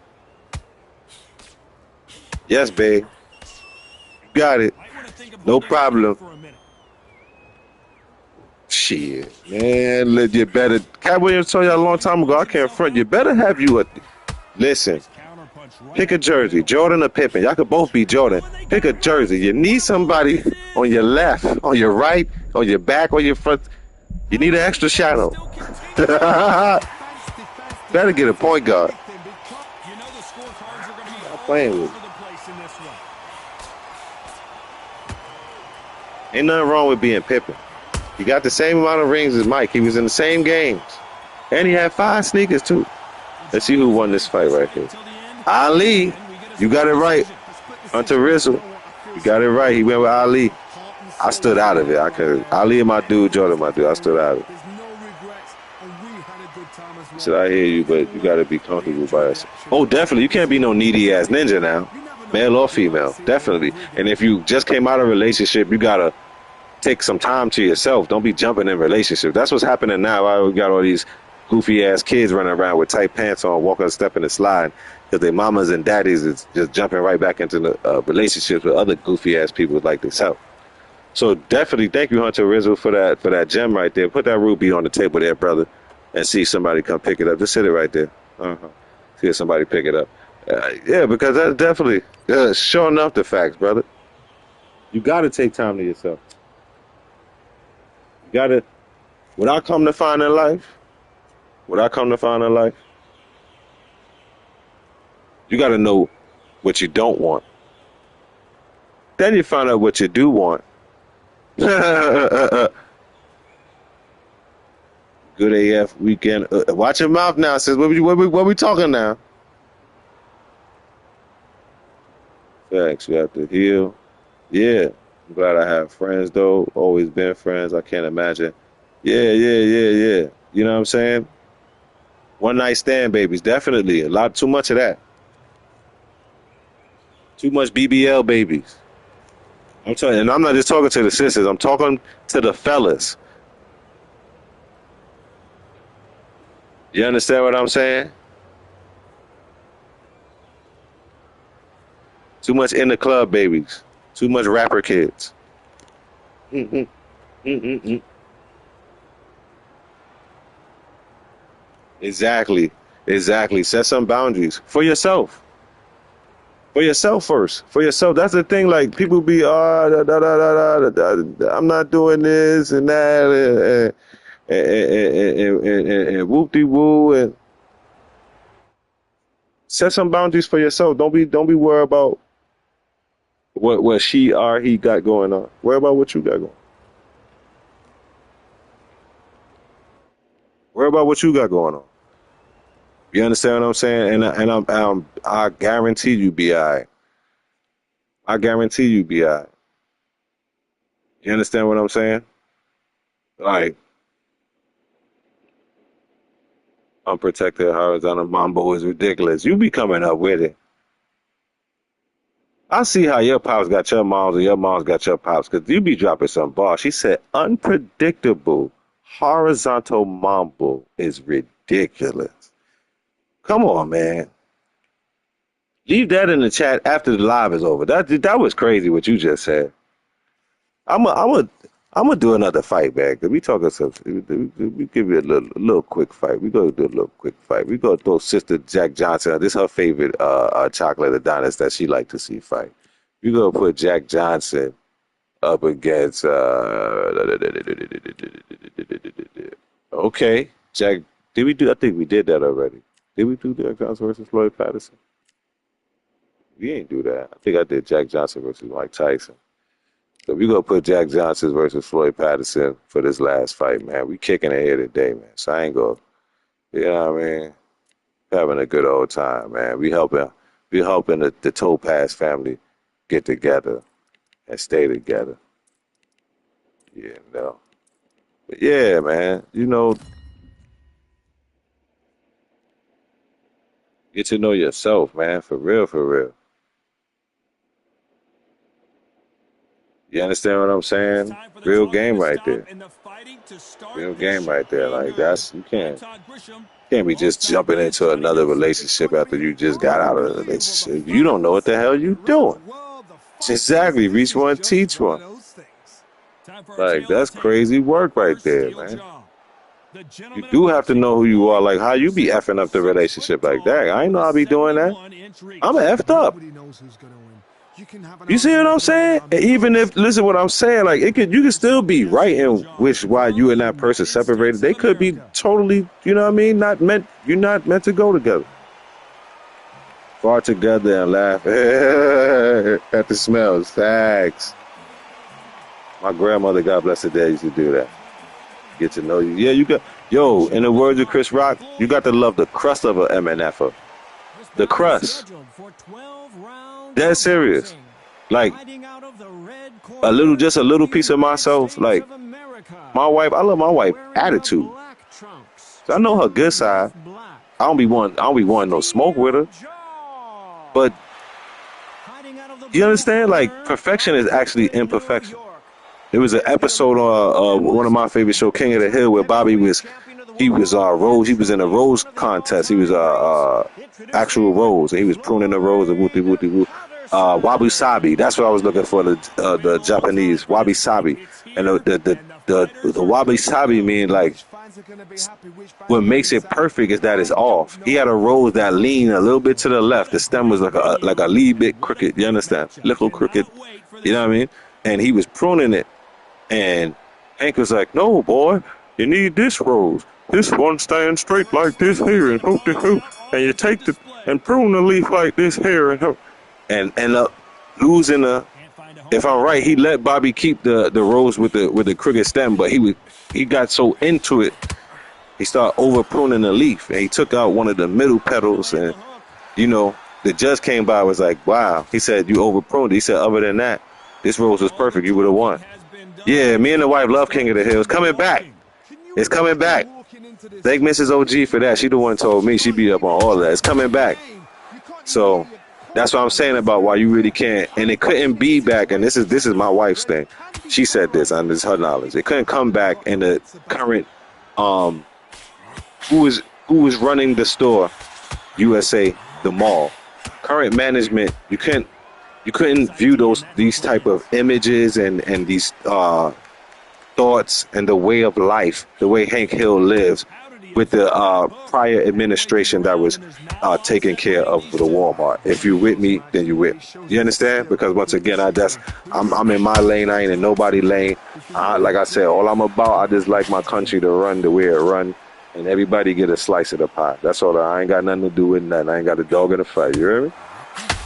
Yes, babe. You got it. No problem. Shit, man. You better. Cat Williams told you a long time ago, I can't front. You better have you a. Listen. Pick a jersey. Jordan or Pippen. Y'all could both be Jordan. Pick a jersey. You need somebody on your left, on your right, on your back, on your front. You need an extra shadow. Better get a point guard. I'm playing with you. Ain't nothing wrong with being Pippen. He got the same amount of rings as Mike. He was in the same games. And he had 5 sneakers, too. Let's see who won this fight right here. Ali. You got it right. Hunter Rizzo. You got it right. He went with Ali. I stood out of it. Ali and my dude, Jordan, my dude. I stood out of it. Said I hear you, but you got to be comfortable by yourself. Oh, definitely. You can't be no needy ass ninja now. Male or female. Definitely. And if you just came out of a relationship, you got to take some time to yourself. Don't be jumping in relationships. That's what's happening now. We got all these goofy ass kids running around with tight pants on, walking, stepping, and sliding, because their mamas and daddies is just jumping right back into the relationships with other goofy ass people like themselves. So definitely thank you, Hunter Rizzo, for that gem right there. Put that ruby on the table there, brother, and see somebody come pick it up. Just sit it right there. See if somebody pick it up. Yeah, because that's definitely sure enough the facts, brother. You got to take time to yourself. You got to. What I come to find in life, you got to know what you don't want. Then you find out what you do want. Good AF weekend. Watch your mouth now, sis. What we talking now? Facts. You have to heal. Yeah. I'm glad I have friends, though. Always been friends. I can't imagine. Yeah. You know what I'm saying? One night stand babies. Definitely. Too much of that. Too much BBL babies. I'm telling you, and I'm not just talking to the sisters. I'm talking to the fellas. You understand what I'm saying? Too much in the club babies. Too much rapper kids. Exactly. Set some boundaries for yourself. For yourself first. For yourself. That's the thing. Like people be, I'm not doing this and that, and whoop de woo, and set some boundaries for yourself. Don't be worried about what she or he got going on. Worry about what you got going. Worry about what you got going on. You understand what I'm saying? And I guarantee you be all right. I guarantee you be all right. You understand what I'm saying? Like, unprotected horizontal mambo is ridiculous. You be coming up with it. I see how your pops got your moms and your moms got your pops, because you be dropping some bars. She said unpredictable horizontal mambo is ridiculous. Come on, man. Leave that in the chat after the live is over. That was crazy what you just said. I'm gonna do another fight, man. Cause we talking some. We give you a little quick fight. We gonna do a little quick fight. We gonna throw Sister Jack Johnson. This is her favorite chocolate Adonis that she like to see fight. We gonna put Jack Johnson up against. Okay, Jack. Did we do? I think we did that already. Did we do Jack Johnson versus Floyd Patterson? We ain't do that. I think I did Jack Johnson versus Mike Tyson. So we gonna put Jack Johnson versus Floyd Patterson for this last fight, man. We kicking it here today, man. So I ain't gonna, you know what I mean? Having a good old time, man. We helping the Topaz family get together and stay together. Yeah, no. But yeah, man. You know, get to know yourself, man. For real, for real. You understand what I'm saying? Real game right there. Real game right there. Like you can't be just jumping into another relationship after you just got out of the relationship. You don't know what the hell you doing. Exactly. Reach one, teach one. Like that's crazy work right there, man. You do have to know who you are. Like how you be effing up the relationship like that. I ain't know I'll be doing that. I'm effed up. You see what I'm saying? And even if, listen what I'm saying, like you can still be right in which why you and that person separated. They could be totally, you know what I mean? You're not meant to go together. Far together and laugh at the smells. Facts. My grandmother, God bless her day, used to do that. Get to know you. Yeah, you got, in the words of Chris Rock, you got to love the crust of an MNFer. The crust. Dead serious. Like just a little piece of myself. Like my wife, I love my wife attitude. So I know her good side. I don't be wanting no smoke with her. But you understand? Like perfection is actually imperfection. There was an episode on one of my favorite shows, King of the Hill, where Bobby was in a rose contest. He was actual rose, and he was pruning the rose and whoopty whoopty whoop. wabi sabi. That's what I was looking for. The Japanese wabi sabi, and the wabi sabi mean like what makes it perfect is that it's off. He had a rose that leaned a little bit to the left. The stem was like a little bit crooked. You understand? Little crooked. You know what I mean? And he was pruning it, and Hank was like, "No, boy, you need this rose. This one stands straight like this here, and and you take the and prune the leaf like this here, and end up losing a." If I'm right, he let Bobby keep the rose with the crooked stem, but he got so into it, he started over pruning the leaf, and he took out one of the middle petals, and the judge came by and was like, "Wow." He said, "You over pruned it." He said, "Other than that, this rose was perfect. You would have won." Yeah, me and the wife love King of the Hill. It's coming back. It's coming back. Thank Mrs. OG for that. She the one told me. She beat up on all of that. It's coming back. So that's what I'm saying about why you really can't. And it couldn't be back. And this is my wife's thing. She said this, and this is her knowledge. It couldn't come back in the current who was running the store, USA, the mall. Current management, you couldn't view these type of images and these thoughts and the way of life, the way Hank Hill lives, with the prior administration that was taking care of the Walmart. If you with me, then you with me. You understand? Because once again, I'm in my lane. I ain't in nobody lane. Like I said, all I'm about, I just like my country to run the way it run, and everybody get a slice of the pie. That's all. I ain't got nothing to do with nothing. I ain't got a dog in the fight. You hear me?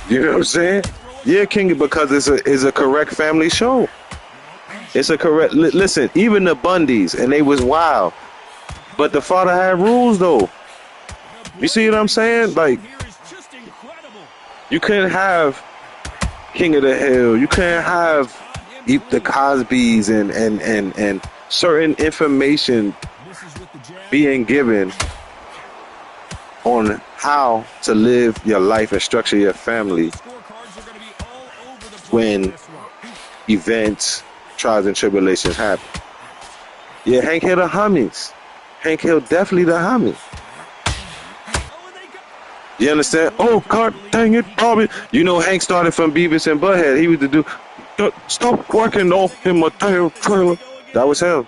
You know what I'm saying? Yeah, King, because it's a correct family show. It's a correct. Listen, even the Bundys, and they was wild. But the father had rules, though. You see what I'm saying? Like, you couldn't have King of the Hill. You couldn't have the Cosbys and certain information being given on how to live your life and structure your family when events, trials, and tribulations happen. Yeah, Hank Hill the homies. Hank Hill definitely the homie. You understand? Oh, God dang it, Bobby. You know Hank started from Beavis and Butthead. He was the dude. Stop working off in my damn trailer. That was him.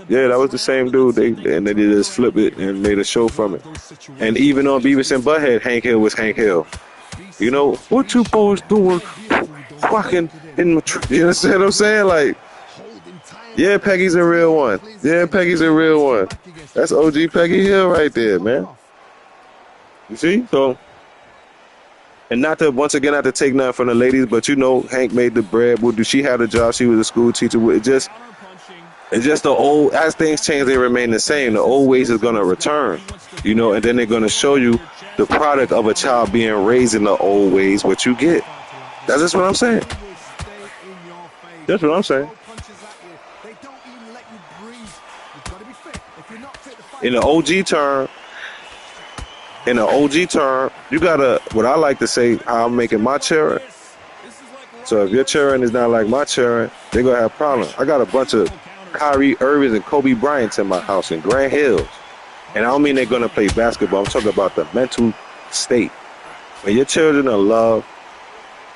Yeah, that was the same dude. They just flipped it and made a show from it. And even on Beavis and Butthead, Hank Hill was Hank Hill. You know, what you boys doing? Fucking in my trailer. You understand what I'm saying? Like, yeah, Peggy's a real one. Yeah, Peggy's a real one. That's OG Peggy Hill right there, man. You see? So, and not to take nothing from the ladies, but Hank made the bread. She had a job. She was a school teacher. It's just the old, as things change, they remain the same. The old ways is going to return, and then they're going to show you the product of a child being raised in the old ways, what you get. That's just what I'm saying. That's what I'm saying. In the OG term, you gotta, what I like to say, how I'm making my children. So if your children is not like my children, they're gonna have problems. I got a bunch of Kyrie Irvings and Kobe Bryants in my house in Grand Hills. And I don't mean they're gonna play basketball. I'm talking about the mental state. When your children are loved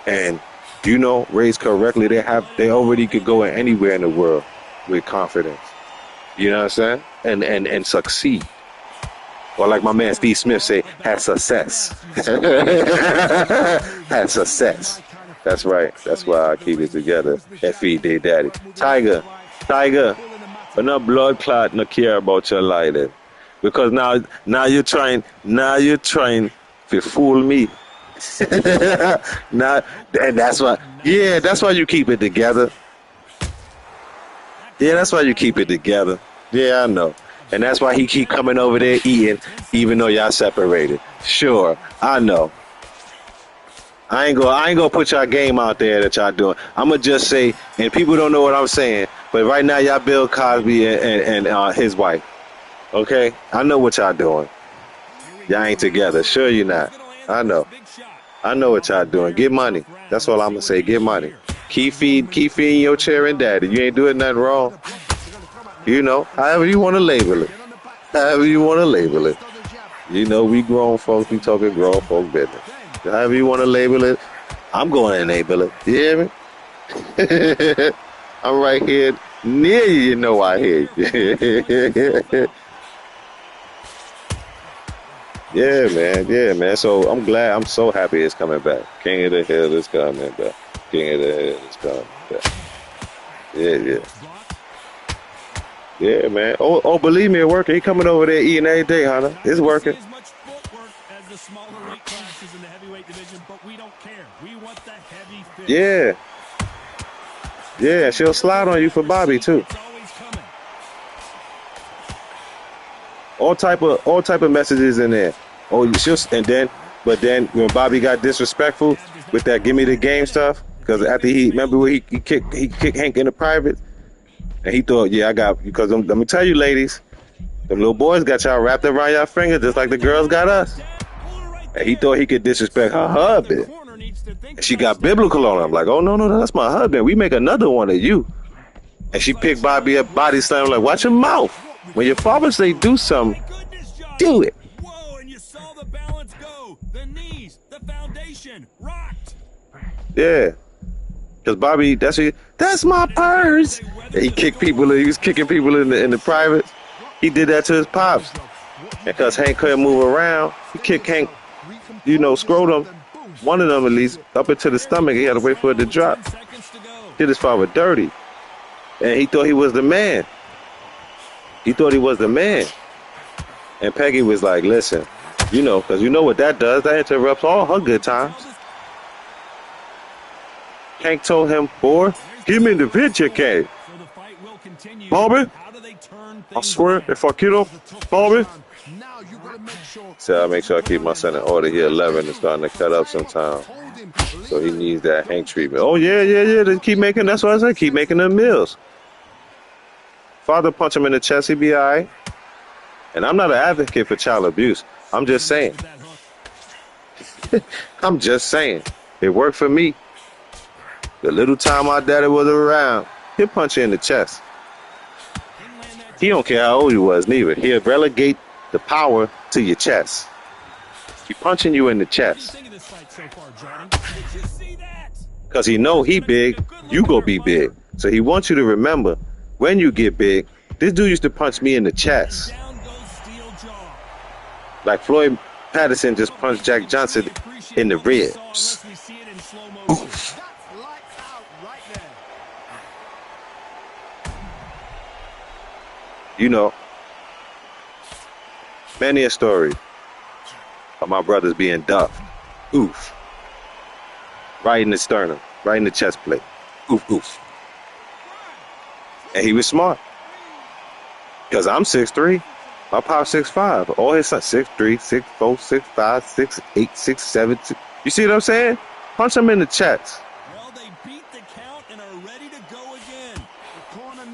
and raised correctly, they already could go anywhere in the world with confidence. You know what I'm saying? And succeed. Or like my man Steve Smith say, have success. Have success. That's right. That's why I keep it together. F.E.D. Daddy. Tiger, enough blood clot no care about your life then. Because now you're trying to fool me. And that's why you keep it together. Yeah, that's why you keep it together. Yeah, I know. And that's why he keep coming over there eating, even though y'all separated. Sure, I know. I ain't gonna put y'all game out there that y'all doing. I'm gonna just say, and people don't know what I'm saying, but right now y'all Bill Cosby and his wife. Okay? I know what y'all doing. Y'all ain't together. Sure you're not. I know. I know what y'all doing. Get money. That's all I'm gonna say. Get money. Keep feeding your chair and daddy. You ain't doing nothing wrong. However you want to label it. We grown folks, we talking grown folk business. However you want to label it, I'm going to enable it. You hear me? I'm right here near you. You know I hear you. Yeah, man. Yeah, man. So I'm glad. I'm so happy it's coming back. King of the Hill is coming back. King of the Hill is coming back. Yeah, yeah. Yeah, man. Oh, believe me, it's working. He coming over there eating every day, Hunter. It's working. As much footwork as the smaller weight classes in the heavyweight division, but we don't care. We want the heavy finish. Yeah. Yeah, she'll slide on you for Bobby too. It's always coming. All type of messages in there. Oh, but then when Bobby got disrespectful with that give me the game stuff, because after remember when he kicked Hank in the private, and he thought, yeah, I got, because let me tell you, ladies, them little boys got y'all wrapped around y'all fingers just like the girls got us. And he thought he could disrespect her husband. And she got biblical on him, like, oh, no, that's my husband. We make another one of you. And she picked Bobby up, body slam, like, watch your mouth. When your father say do something, do it. Whoa, and you saw the balance go. The knees, the foundation, rocked. Yeah. Because Bobby, that's my purse. And he kicked people, he was kicking people in the private. He did that to his pops. And because Hank couldn't move around, he kicked Hank, scrotum, one of them at least, up into the stomach. He had to wait for it to drop. Did his father dirty. And he thought he was the man. He thought he was the man. And Peggy was like, listen, because you know what that does. That interrupts all her good times. Hank told him, boy, give me the picture, Kay. Bobby, I swear, if I get up, Bobby. So I make sure I keep my son in order here. 11 is starting to cut up sometimes. So he needs that Hank treatment. Oh, yeah. They keep making, that's what I said, keep making them meals. Father punch him in the chest, he be all right. And I'm not an advocate for child abuse. I'm just saying. I'm just saying. It worked for me. The little time my daddy was around, he'll punch you in the chest. He don't care how old you was, neither. He'll relegate the power to your chest. He punching you in the chest. Because he know he big, you go be big. So he wants you to remember, when you get big, this dude used to punch me in the chest. Like Floyd Patterson just punched Jack Johnson in the ribs. Oof. Many a story of my brothers being duffed. Oof. Right in the sternum, right in the chest plate. Oof, oof. And he was smart. Because I'm 6'3". My pop's 6'5". All his sons 6'3", 6'4", 6'5", 6'8", 6'7". You see what I'm saying? Punch him in the chest. Well, they beat the count and are ready to go again.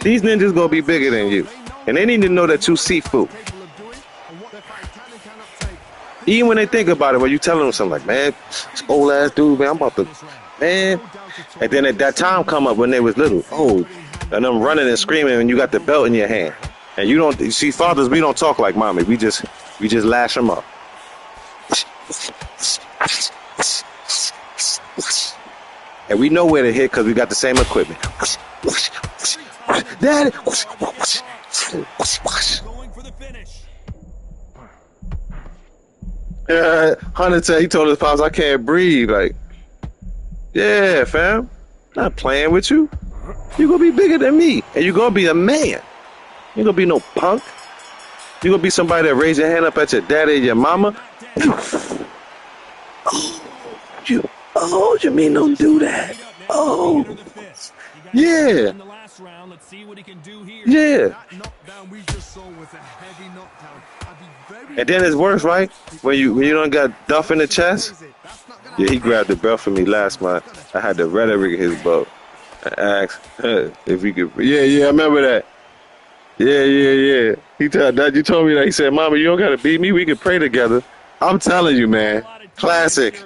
These ninjas gonna be bigger than you. And they need to know that you seafood. Even when they think about it, when you telling them something like, man, this old ass dude, man, I'm about to, man. And then at that time come up when they was little. Oh, and them running and screaming and you got the belt in your hand. And you see, fathers, we don't talk like mommy. We just lash them up. And we know where to hit because we got the same equipment. Daddy. Hunter he told his pops, I can't breathe. Like, yeah, fam. Not playing with you. You're going to be bigger than me. And you're going to be a man. You're going to be no punk. You're going to be somebody that raise your hand up at your daddy and your mama. You mean don't do that? Oh. Yeah. Yeah. And then it's worse, right? When you don't got Duff in the chest. Yeah, he grabbed the belt for me last month. I had the rhetoric in his boat. I asked if he could. Yeah, I remember that. Yeah. You told me that. He said, Mama, you don't got to beat me. We can pray together. I'm telling you, man. Classic.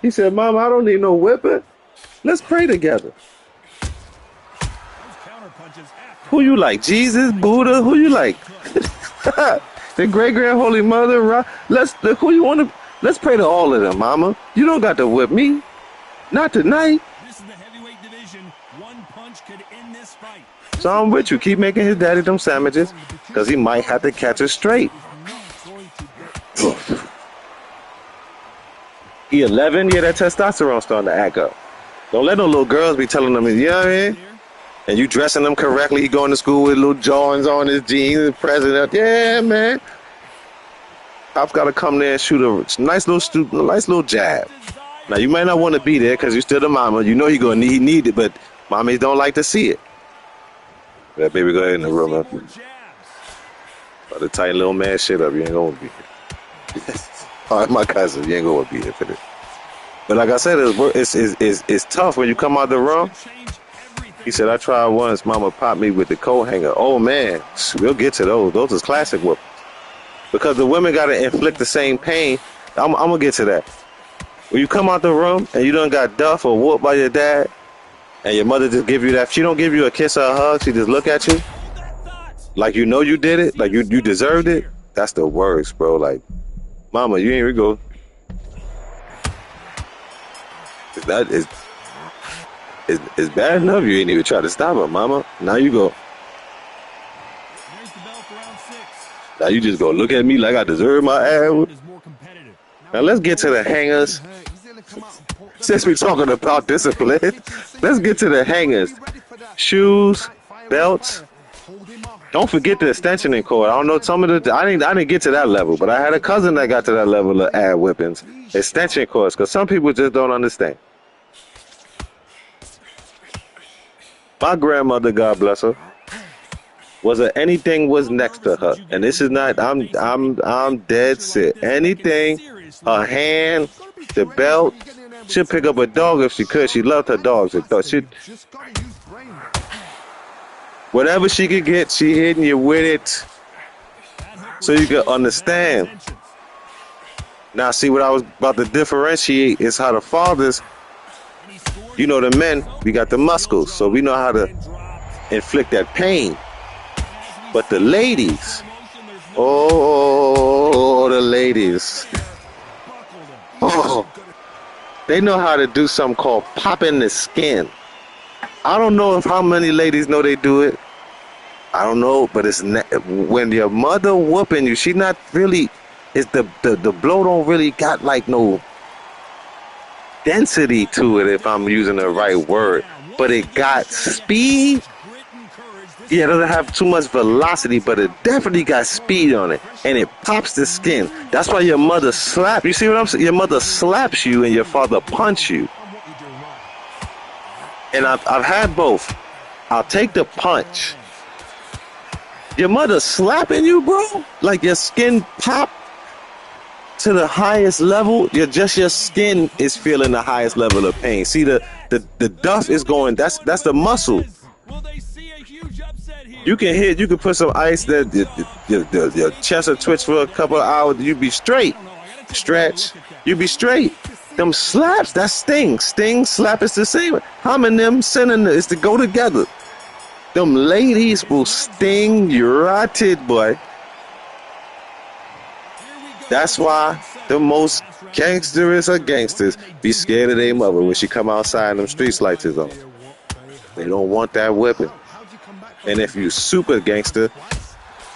He said, Mama, I don't need no whipping. Let's pray together. Who you like? Jesus, Buddha? Who you like? The great grand holy mother? Who you want to? Let's pray to all of them, Mama. You don't got to whip me. Not tonight. This is the heavyweight division. One punch could end this fight. So I'm with you. Keep making his daddy them sandwiches because he might have to catch us straight. He 11? Yeah, that testosterone's starting to act up. Don't let no little girls be telling them, you know what I mean? And you dressing them correctly. He going to school with little Jordans on his jeans, the president. Yeah, man. Pop's got to come there and shoot a nice little jab. Now, you might not want to be there because you're still the mama. You know he need it, but mommies don't like to see it. That baby go ahead in the room. About to tighten little man shit up. You ain't going to be here. All right, my cousin, you ain't going to be here for this. But like I said, it's tough when you come out the room. He said, I tried once. Mama popped me with the coat hanger. Oh, man. We'll get to those. Those is classic whoopings. Because the women got to inflict the same pain. I'm going to get to that. When you come out the room and you done got duff or whooped by your dad, and your mother just give you that, she don't give you a kiss or a hug. She just look at you like you know you did it, like you deserved it. That's the worst, bro. Like, mama, you ain't go. It's bad enough you ain't even try to stop her, mama. Now you go. Now you just go look at me like I deserve my ass. Now let's get to the hangers. Since we're talking about discipline, let's get to the hangers. Shoes, belts. Don't forget the extensioning cord. I don't know some of the. I didn't get to that level, but I had a cousin that got to that level of ad whippings, extension cords, because some people just don't understand. My grandmother, God bless her, anything was next to her, and this is not. I'm dead set. Anything, her hand, the belt. She'd pick up a dog if she could. She loved her dogs. Whatever she could get, she hitting you with it so you can understand. Now, see what I was about to differentiate is how the fathers, you know, the men, we got the muscles, so we know how to inflict that pain. But the ladies, oh, the ladies, oh. They know how to do something called popping the skin. I don't know if how many ladies know they do it. I don't know, but it's when your mother whooping you, she not really. It's the blow don't really got like no density to it, if I'm using the right word. But it got speed. Yeah, it doesn't have too much velocity, but it definitely got speed on it. And it pops the skin. That's why your mother slaps. You see what I'm saying? Your mother slaps you and your father punch you. And I've had both. I'll take the punch. Your mother slapping you, bro? Like your skin pop to the highest level. Your skin is feeling the highest level of pain. See, the duff is going, that's the muscle. You can put some ice that your chest will twitch for a couple of hours. You be straight. Stretch. You be straight. Them slaps, that sting. Sting, slap is the same. How many them synonyms to go together? Them ladies will sting you rotted, boy. That's why the most gangsterous of gangsters be scared of their mother when she come outside and them street lights is on. They don't want that whipping. And if you super gangster,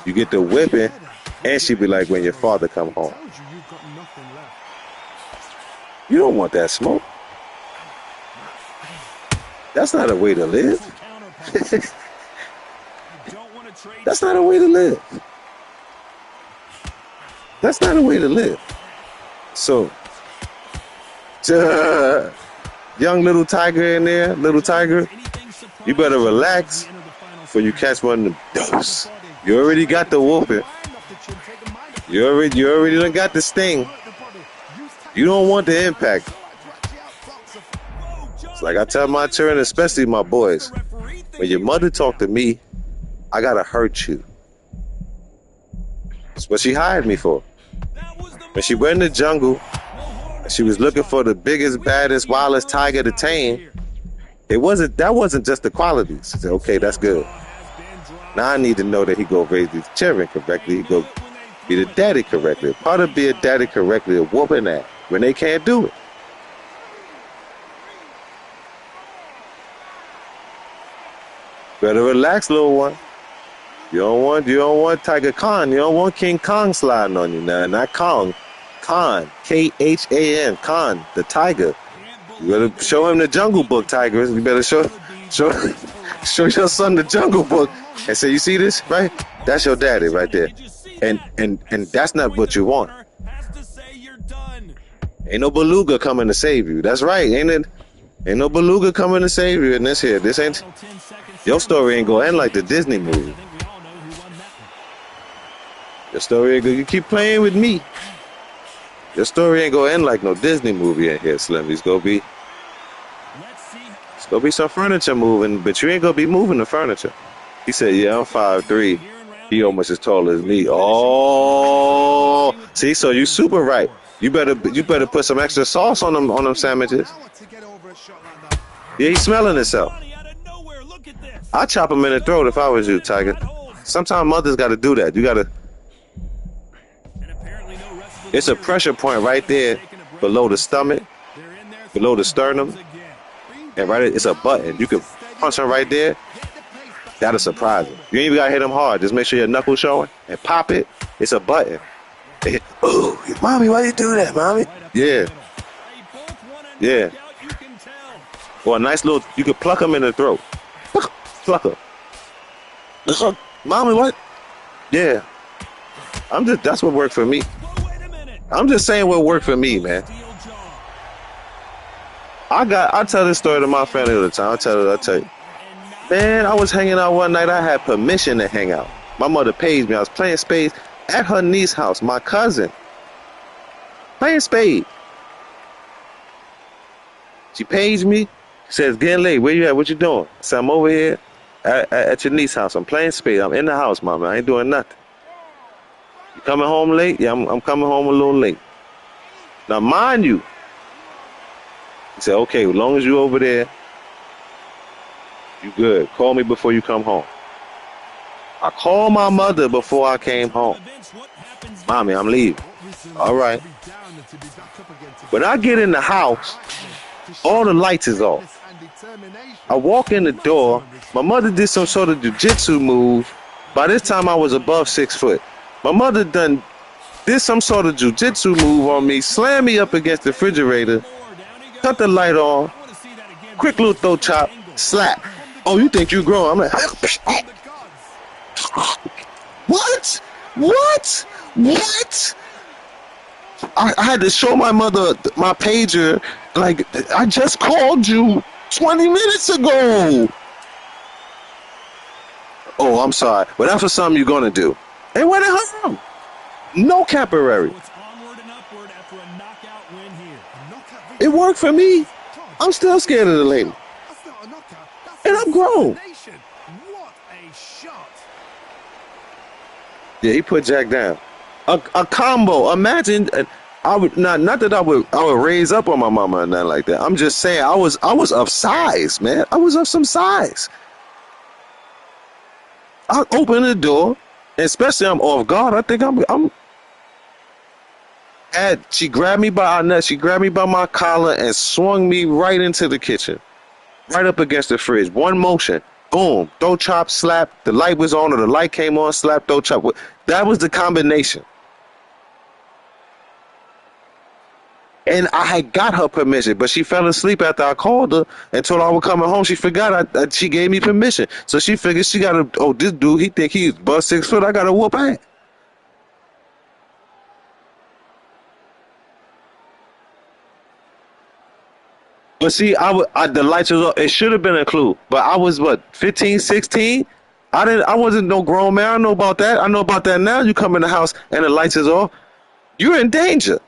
you get the whipping, and she be like, when your father come home. You don't want that smoke. That's not a way to live. That's not a way to live. That's not a way to live. So, young little tiger in there, little tiger, you better relax before you catch one of them dose. You already got the whooping. You already done got the sting. You don't want the impact. It's like I tell my children, especially my boys, when your mother talk to me, I gotta hurt you. That's what she hired me for. When she went in the jungle, and she was looking for the biggest, baddest, wildest tiger to tame. That wasn't just the qualities. She said, okay, that's good. Now I need to know that he go raise these children correctly. He go be the daddy correctly. Part of being daddy correctly is whooping that when they can't do it. Better relax, little one. You don't want Tiger Khan. You don't want King Kong sliding on you now. Not Kong. Khan. Khan. Khan. The tiger. You better show him the Jungle Book, Tigers. You better show your son the Jungle Book and say, you see this, right? That's your daddy right there. And that's not what you want. Ain't no beluga coming to save you. That's right, ain't it? Ain't no beluga coming to save you in this here. This ain't. Your story ain't gonna end like the Disney movie. Your story ain't gonna. You keep playing with me. Your story ain't gonna end like no Disney movie in here, Slim. It's gonna be some furniture moving, but you ain't gonna be moving the furniture. He said, yeah, I'm 5'3". He almost as tall as me. Oh, see, so you super right. You better put some extra sauce on them sandwiches. Yeah, he's smelling himself. I'd chop him in the throat if I was you, Tiger. Sometimes mothers got to do that. You got to. It's a pressure point right there below the stomach, below the sternum, and it's a button. You can punch him right there. That'll surprise him. You ain't even got to hit him hard. Just make sure your knuckles showing and pop it. It's a button. Oh, mommy, why you do that, mommy? Yeah. Yeah. Or a nice little, you could pluck him in the throat. Pluck him. Mommy, what? Yeah. That's what worked for me. I'm just saying what worked for me, man. I tell this story to my family all the time. I tell you. Man, I was hanging out one night. I had permission to hang out. My mother paid me. I was playing spades at her niece's house, my cousin. Playing spades. She pays me. Says, getting late. Where you at? What you doing? I said, I'm over here at your niece's house. I'm playing spades. I'm in the house, mama. I ain't doing nothing. You coming home late? Yeah, I'm coming home a little late. Now, mind you, he said, okay, as long as you over there, you good. Call me before you come home. I called my mother before I came home. Mommy, I'm leaving. All right. When I get in the house, all the lights is off. I walk in the door. My mother did some sort of jiu-jitsu move. By this time, I was above 6 foot. My mother did some sort of jiu-jitsu move on me, slammed me up against the refrigerator, cut the light on, quick little throat chop, slap. Oh, you think you grown? I'm like, what? I had to show my mother my pager, like, I just called you 20 minutes ago. Oh, I'm sorry, but that's what something you're gonna do. And where the hell from? No caparari. It worked for me. I'm still scared of the lady. And I'm grown. Yeah, he put Jack down. A combo. Imagine, I would not that I would raise up on my mama or nothing like that. I'm just saying I was of size, man. I was of some size. I open the door, especially I'm off guard. I think she grabbed me by our neck. She grabbed me by my collar and swung me right into the kitchen, right up against the fridge. One motion, boom, throat chop, slap. The light was on, or the light came on, slap, throat chop. That was the combination. And I had got her permission, but she fell asleep after I called her and told her I was coming home. She forgot she gave me permission. So she figured she got to, oh, this dude, he think he's above 6 foot. I got to whoop ass. But see, the lights was up. It should have been a clue. But I was, 15, 16? I wasn't no grown man. I don't know about that. I know about that now. You come in the house and the lights is off. You're in danger.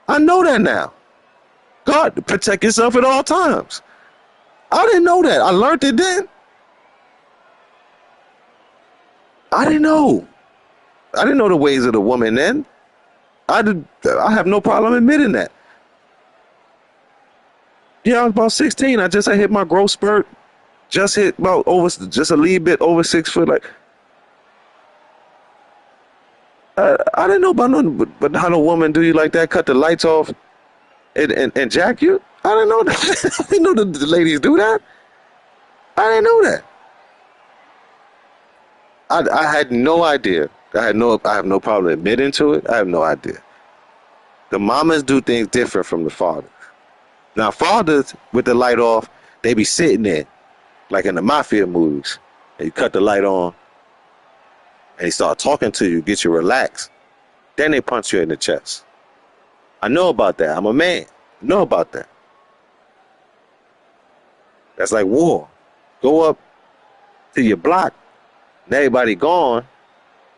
I know that now. God, protect yourself at all times. I didn't know that. I learned it then. I didn't know. I didn't know the ways of the woman then. I have no problem admitting that. Yeah, I was about 16. I hit my growth spurt. Just hit about just a little bit over 6 foot. Like, I didn't know about nothing, but how the woman do you like that? Cut the lights off and jack you? I didn't know that. I didn't know the ladies do that. I didn't know that. I had no idea. I have no problem admitting to it. I have no idea. The mamas do things different from the fathers. Now, fathers with the light off, they be sitting there like in the mafia movies. And you cut the light on, and they start talking to you, get you relaxed. Then they punch you in the chest. I know about that. I'm a man. I know about that. That's like war. Go up to your block, and everybody gone,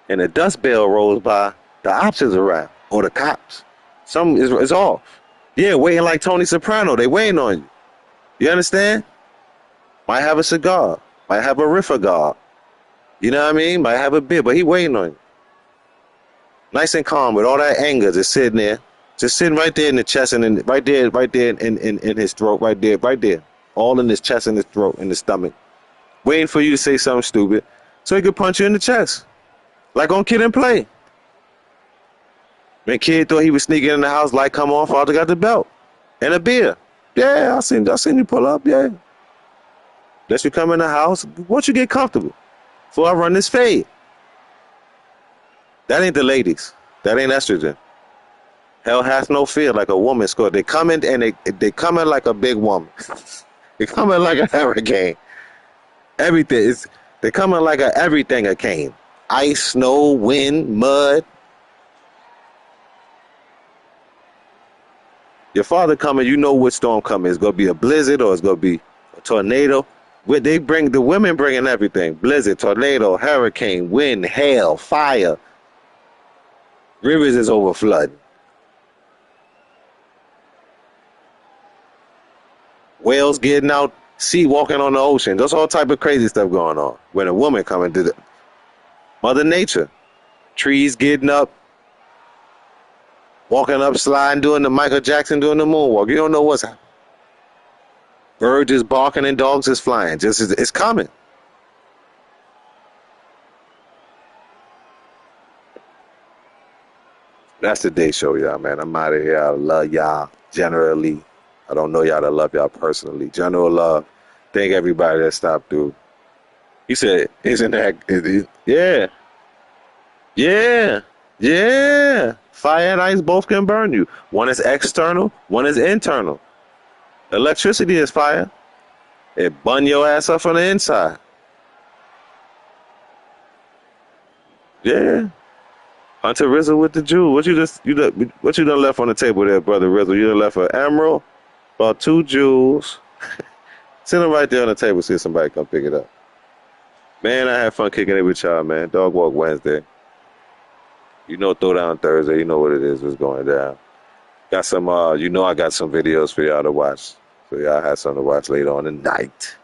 and the dust bell rolls by, the ops is around, or the cops. Some is off. Yeah, waiting like Tony Soprano. They waiting on you. You understand? Might have a cigar. Might have a riffagar. You know what I mean? Might have a beer, but he waiting on you. Nice and calm with all that anger just sitting there. Just sitting right there in the chest and right there in his throat, right there. All in his chest and his throat and his stomach. Waiting for you to say something stupid so he could punch you in the chest. Like on Kid and Play. When Kid thought he was sneaking in the house, light come on, father got the belt. And a beer. Yeah, I seen you pull up, yeah. Let you come in the house, once you get comfortable. Before I run this fade. That ain't the ladies. That ain't estrogen. Hell has no fear like a woman scored. They come in and they come in like a big woman. They come in like a hurricane. Everything is they come in like a everything a came. Ice, snow, wind, mud. Your father coming, you know what storm coming. It's gonna be a blizzard or it's gonna be a tornado. The women bringing everything. Blizzard, tornado, hurricane, wind, hail, fire. Rivers is over flooding. Whales getting out, sea walking on the ocean. There's all type of crazy stuff going on. When a woman coming to the Mother Nature. Trees getting up, walking up, sliding, doing the Michael Jackson, doing the moonwalk. You don't know what's happening. Birds is barking and dogs is flying. It's coming. That's the day show, y'all, man. I'm out of here. I love y'all generally. I don't know y'all to love y'all personally. General love. Thank everybody that stopped through. He said, isn't that... Yeah. Yeah. Yeah. Fire and ice both can burn you. One is external, one is internal. Electricity is fire. It burn your ass up from the inside. Yeah. Hunter Rizzo with the jewel. What you done left on the table there, brother Rizzo? You done left an emerald, about 2 jewels. Sit them right there on the table, see if somebody come pick it up. Man, I had fun kicking it with y'all, man. Dog Walk Wednesday. You know, Throwdown Thursday. You know what it is. What's going down. Got some, I got some videos for y'all to watch. So y'all have something to watch later on tonight.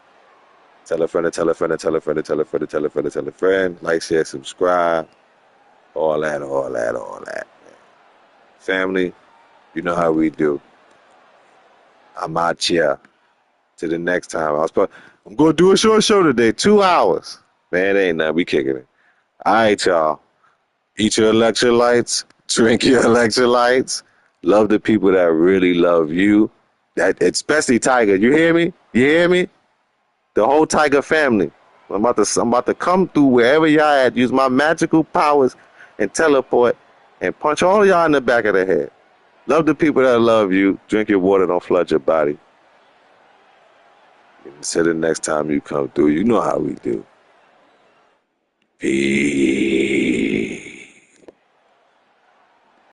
Tell a friend to tell a friend to tell a friend to tell a friend to tell a friend to tell a friend. Like, share, subscribe. All that. Man. Family, you know how we do. I'm out here. Till the next time. I'm going to do a short show today. 2 hours. Man, it ain't nothing. We kicking it. All right, y'all. Eat your electrolytes. Drink your electrolytes. Love the people that really love you. Especially Tiger. You hear me? You hear me? The whole Tiger family. I'm about to come through wherever y'all at. Use my magical powers and teleport and punch all y'all in the back of the head. Love the people that love you. Drink your water. Don't flood your body. Until the next time you come through, you know how we do. Peace.